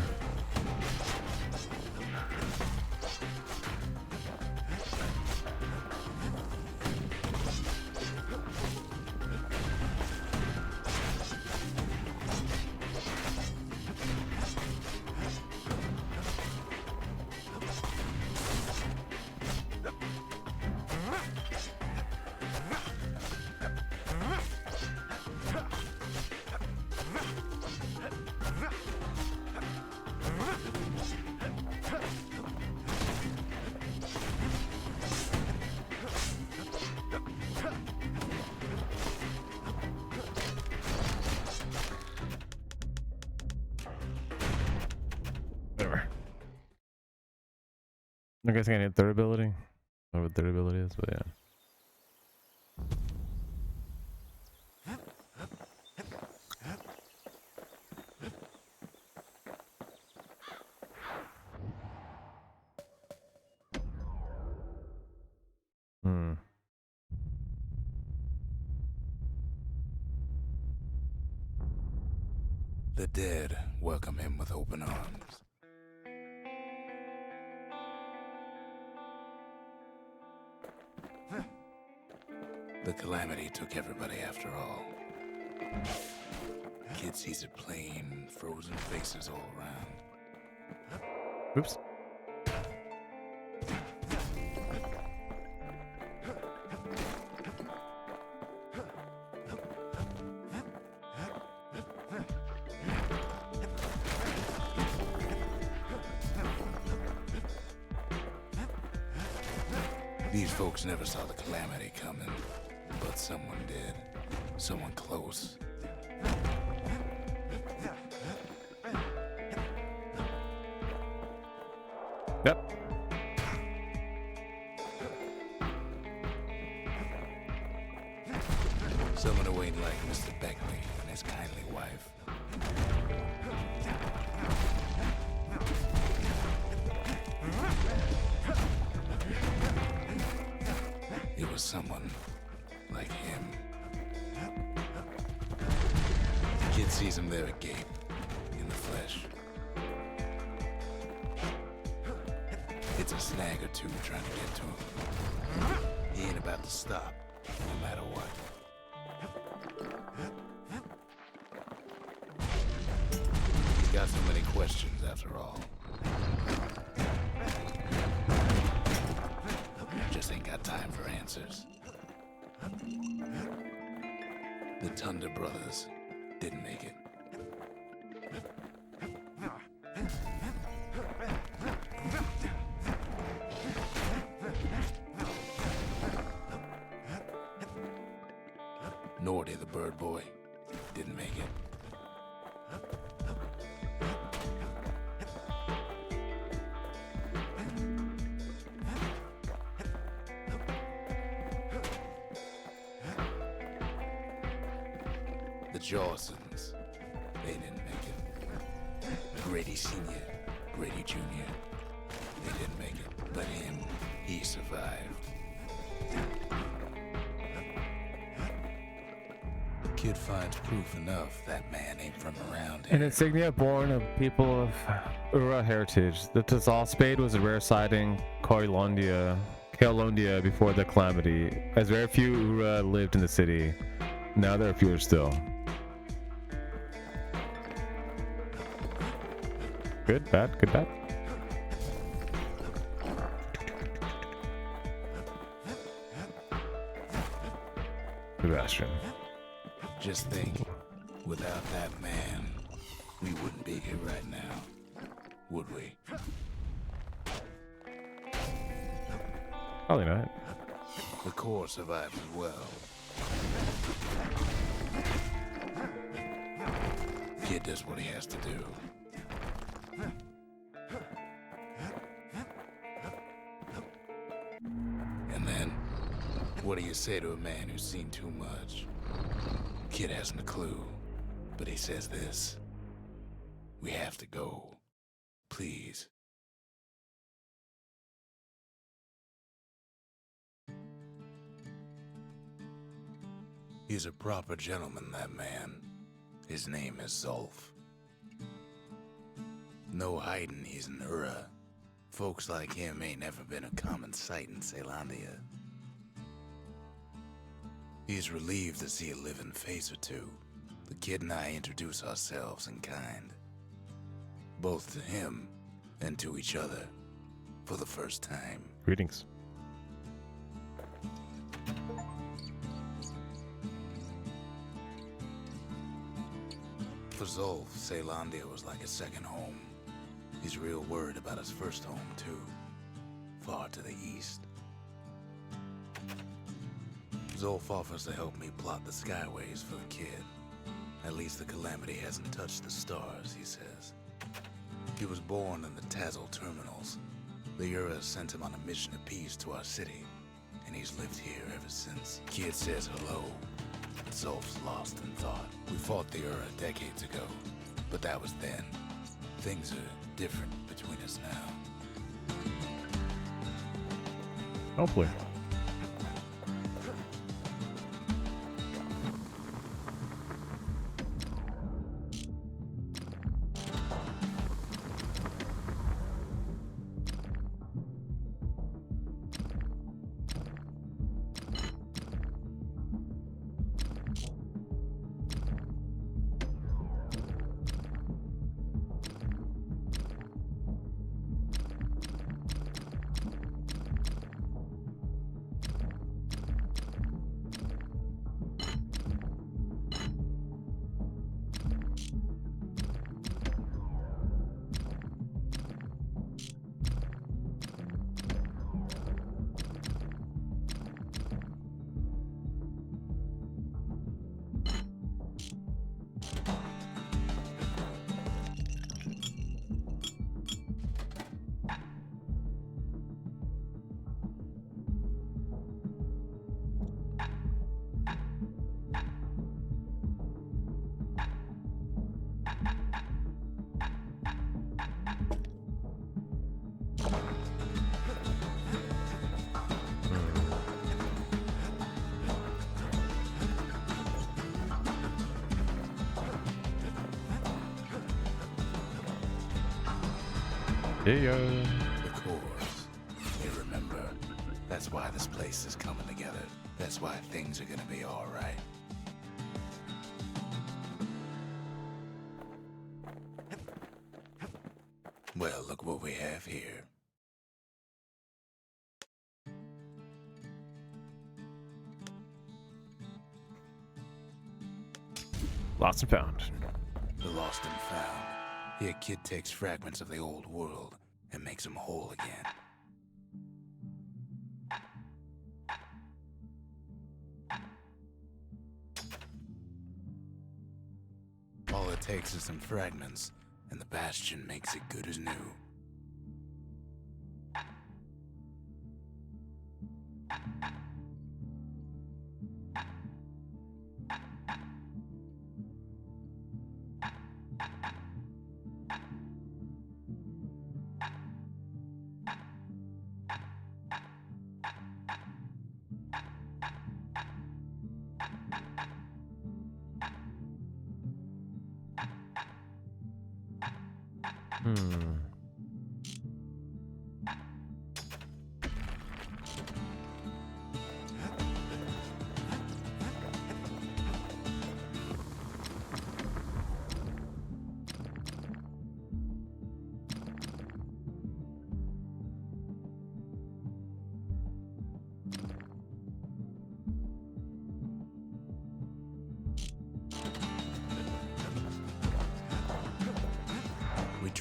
Whatever. I guess I need third ability. I don't know what third ability is, but yeah. The dead welcome him with open arms. The calamity took everybody after all. Kid sees it plain, frozen faces all around. Oops. These folks never saw the calamity coming, but someone did. Someone close. Yep. Someone who ain't like Mr. Beckley and his kindly wife. It was someone like him. Kid sees him there agape, in the flesh. It's a snag or two trying to get to him. He ain't about to stop, no matter what. He's got so many questions after all. Just ain't got time for answers. The Thunder brothers didn't make it. Nor did the bird boy didn't make it. The Jawsons, they didn't make it. Grady Sr., Grady Jr., they didn't make it. But him, he survived. Kid finds proof enough that man ain't from around here. An insignia born of people of Ura heritage. The Tazal spade was a rare sighting Caelondia before the calamity, as very few Ura lived in the city. Now there are fewer still. Good, bad, good, bad. The Bastion. Just think, without that man, we wouldn't be here right now, would we? Probably not. The core survived as well. Kid does what he has to do. And then, what do you say to a man who's seen too much? Kid hasn't a clue, but he says this. We have to go. Please. He's a proper gentleman, that man. His name is Zulf. No hiding he's an Ura. Folks like him ain't never been a common sight in Caelondia. He's relieved to see a living face or two. The kid and I introduce ourselves in kind. Both to him and to each other. For the first time. Greetings. For Zulf, Caelondia was like a second home. He's real worried about his first home, too. Far to the east. Zulf offers to help me plot the skyways for the kid. At least the calamity hasn't touched the stars, he says. He was born in the Tazal terminals. The Ura sent him on a mission of peace to our city, and he's lived here ever since. Kid says hello. Zulf's lost in thought. We fought the Ura decades ago, but that was then. Things are different between us now. Hopefully. Yeah. The cores. You remember. That's why this place is coming together. That's why things are gonna be alright. Well, look what we have here. Lost and found. The lost and found. Here, kid takes fragments of the old world and makes them whole again. All it takes is some fragments, and the Bastion makes it good as new.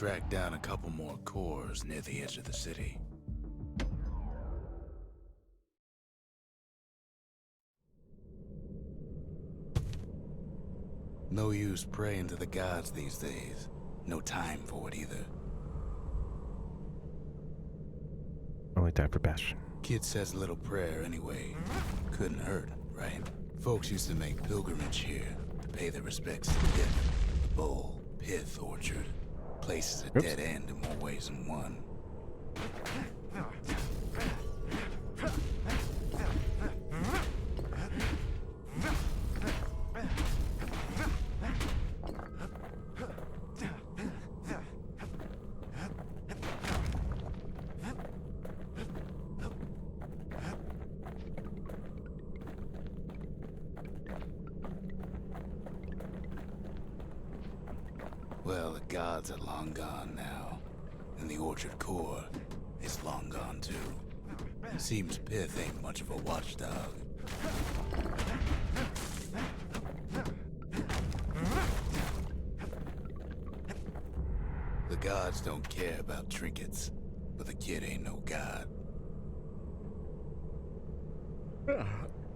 track down a couple more cores near the edge of the city. No use praying to the gods these days. No time for it either. Only time for Bastion. Kid says a little prayer anyway. Couldn't hurt, right? Folks used to make pilgrimage here to pay their respects to Pith, the Bull, Pith Orchard. Place is a dead end in more ways than one. Well, the gods are long gone now, and the Orchard core is long gone too. Seems Pith ain't much of a watchdog. The gods don't care about trinkets, but the kid ain't no god.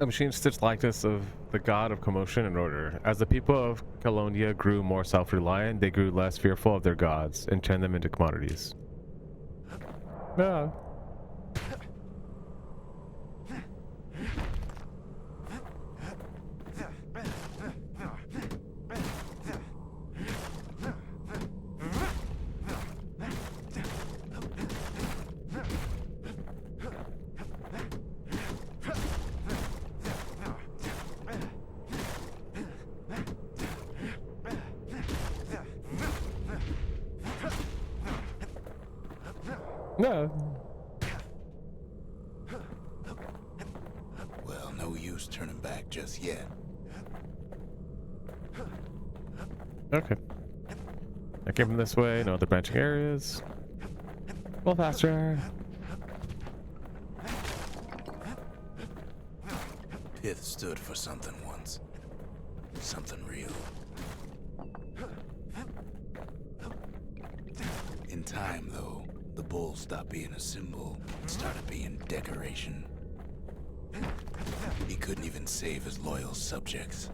A machine-stitched likeness of the god of commotion and order. As the people of Colonia grew more self-reliant, they grew less fearful of their gods and turned them into commodities. Yeah. No. Well, no use turning back just yet. Okay. I came from this way, no other branching areas. A little faster. Pith stood for something once. Something real. In time, though, the bull stopped being a symbol and started being decoration. He couldn't even save his loyal subjects.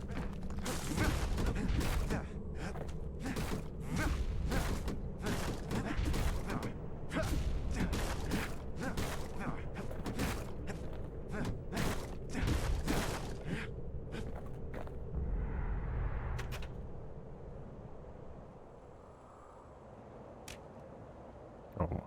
Oh.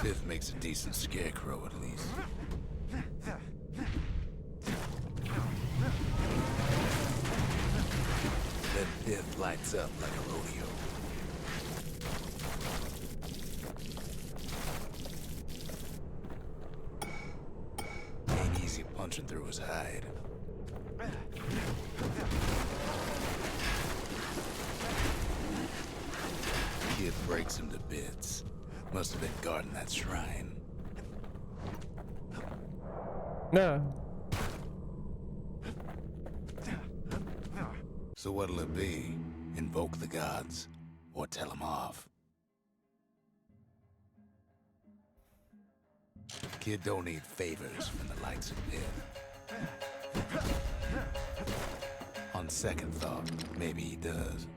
Pith makes a decent scarecrow, at least. Then Pith lights up like a rodeo. Ain't easy punching through his hide. Kid breaks him to bits. Must have been guarding that shrine. No. So what'll it be? Invoke the gods? Or tell them off? Kid don't need favors from the likes of Pith. On second thought, maybe he does.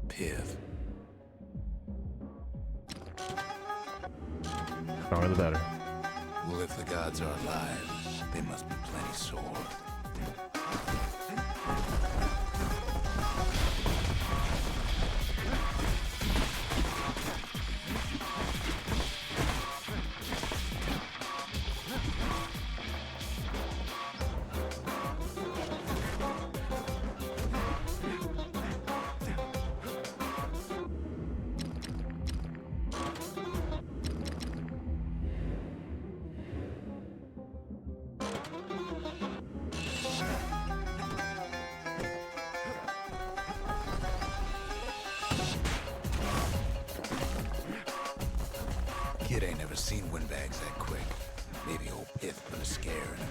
Pith. Stronger the better. Well, if the gods are alive, they must be plenty sore. seen windbags that quick. Maybe old Pith put a scare in him.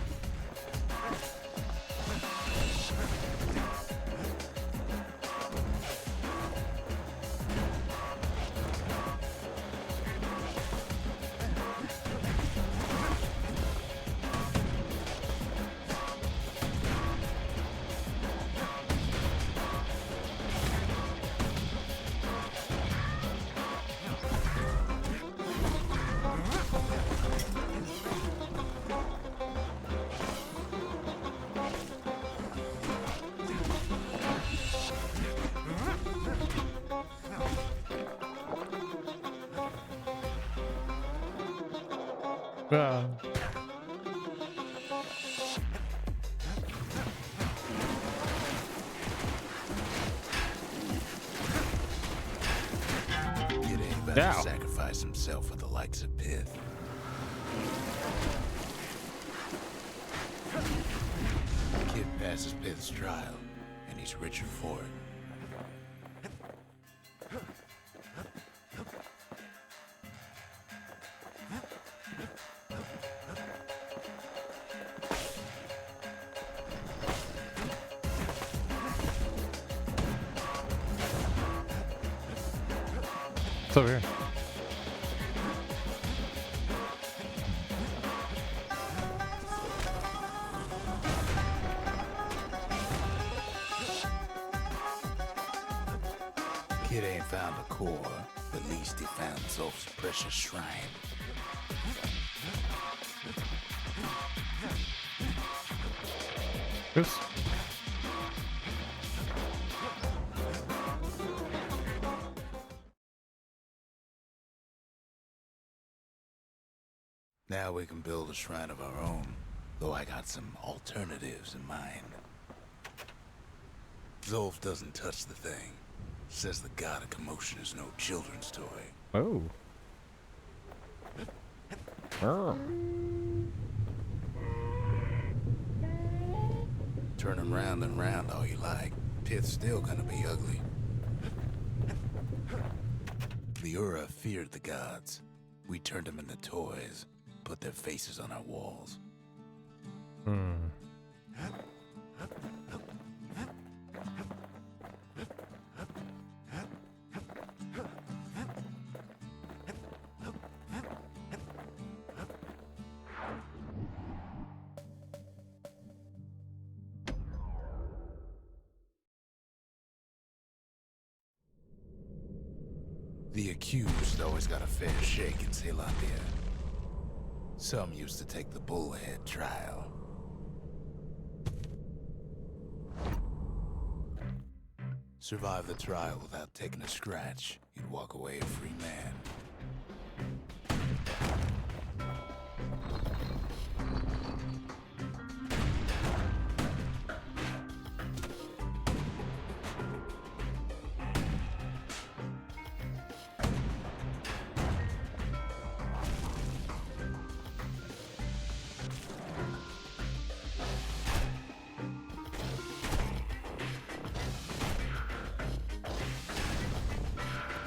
Ah. Kid ain't about Ow. to sacrifice himself for the likes of Pith. Kid passes Pith's trial, and he's richer for it. It's over here. Kid ain't found a core, but at least he found Zolf's precious shrine. Oops. Now we can build a shrine of our own, though I got some alternatives in mind. Zolf doesn't touch the thing. Says the god of commotion is no children's toy. Oh. Oh. Turn him round and round all you like. Pith's still gonna be ugly. The Ura feared the gods. We turned them into toys, put their faces on our walls. Hmm. The accused always got a fair shake in Zealandia. Some used to take the bullhead trial. Survive the trial without taking a scratch, you'd walk away a free man.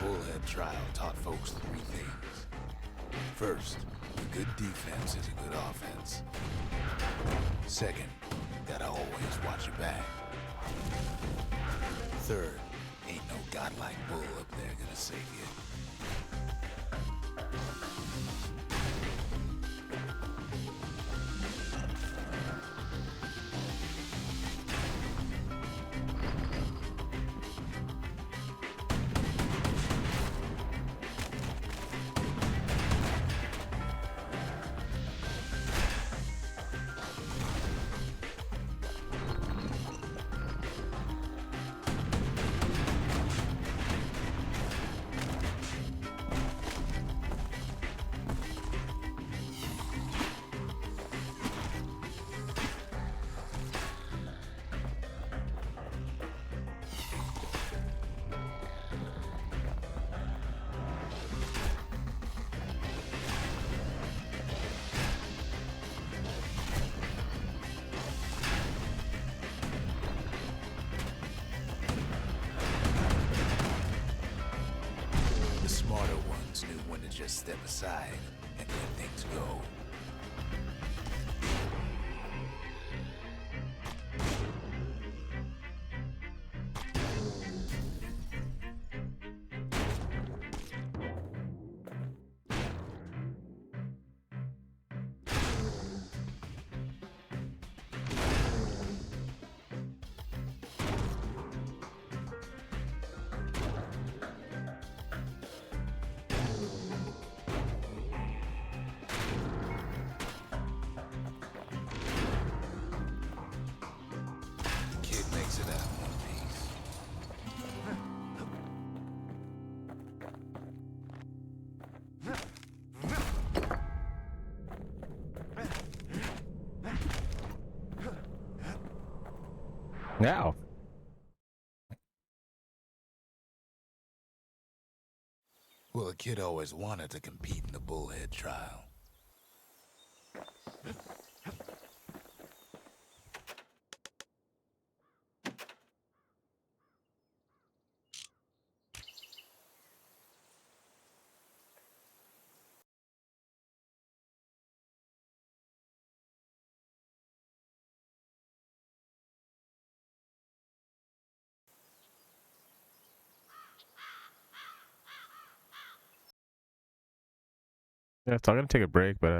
Bullhead trial taught folks three things. First, a good defense is a good offense. Second, gotta always watch your back. Third, ain't no godlike bull up there gonna save you. The smarter ones knew when to just step aside and let things go. Kid makes it out in one piece. Now. Well, the kid always wanted to compete in the bullhead trial. Yeah, so I'm gonna take a break, but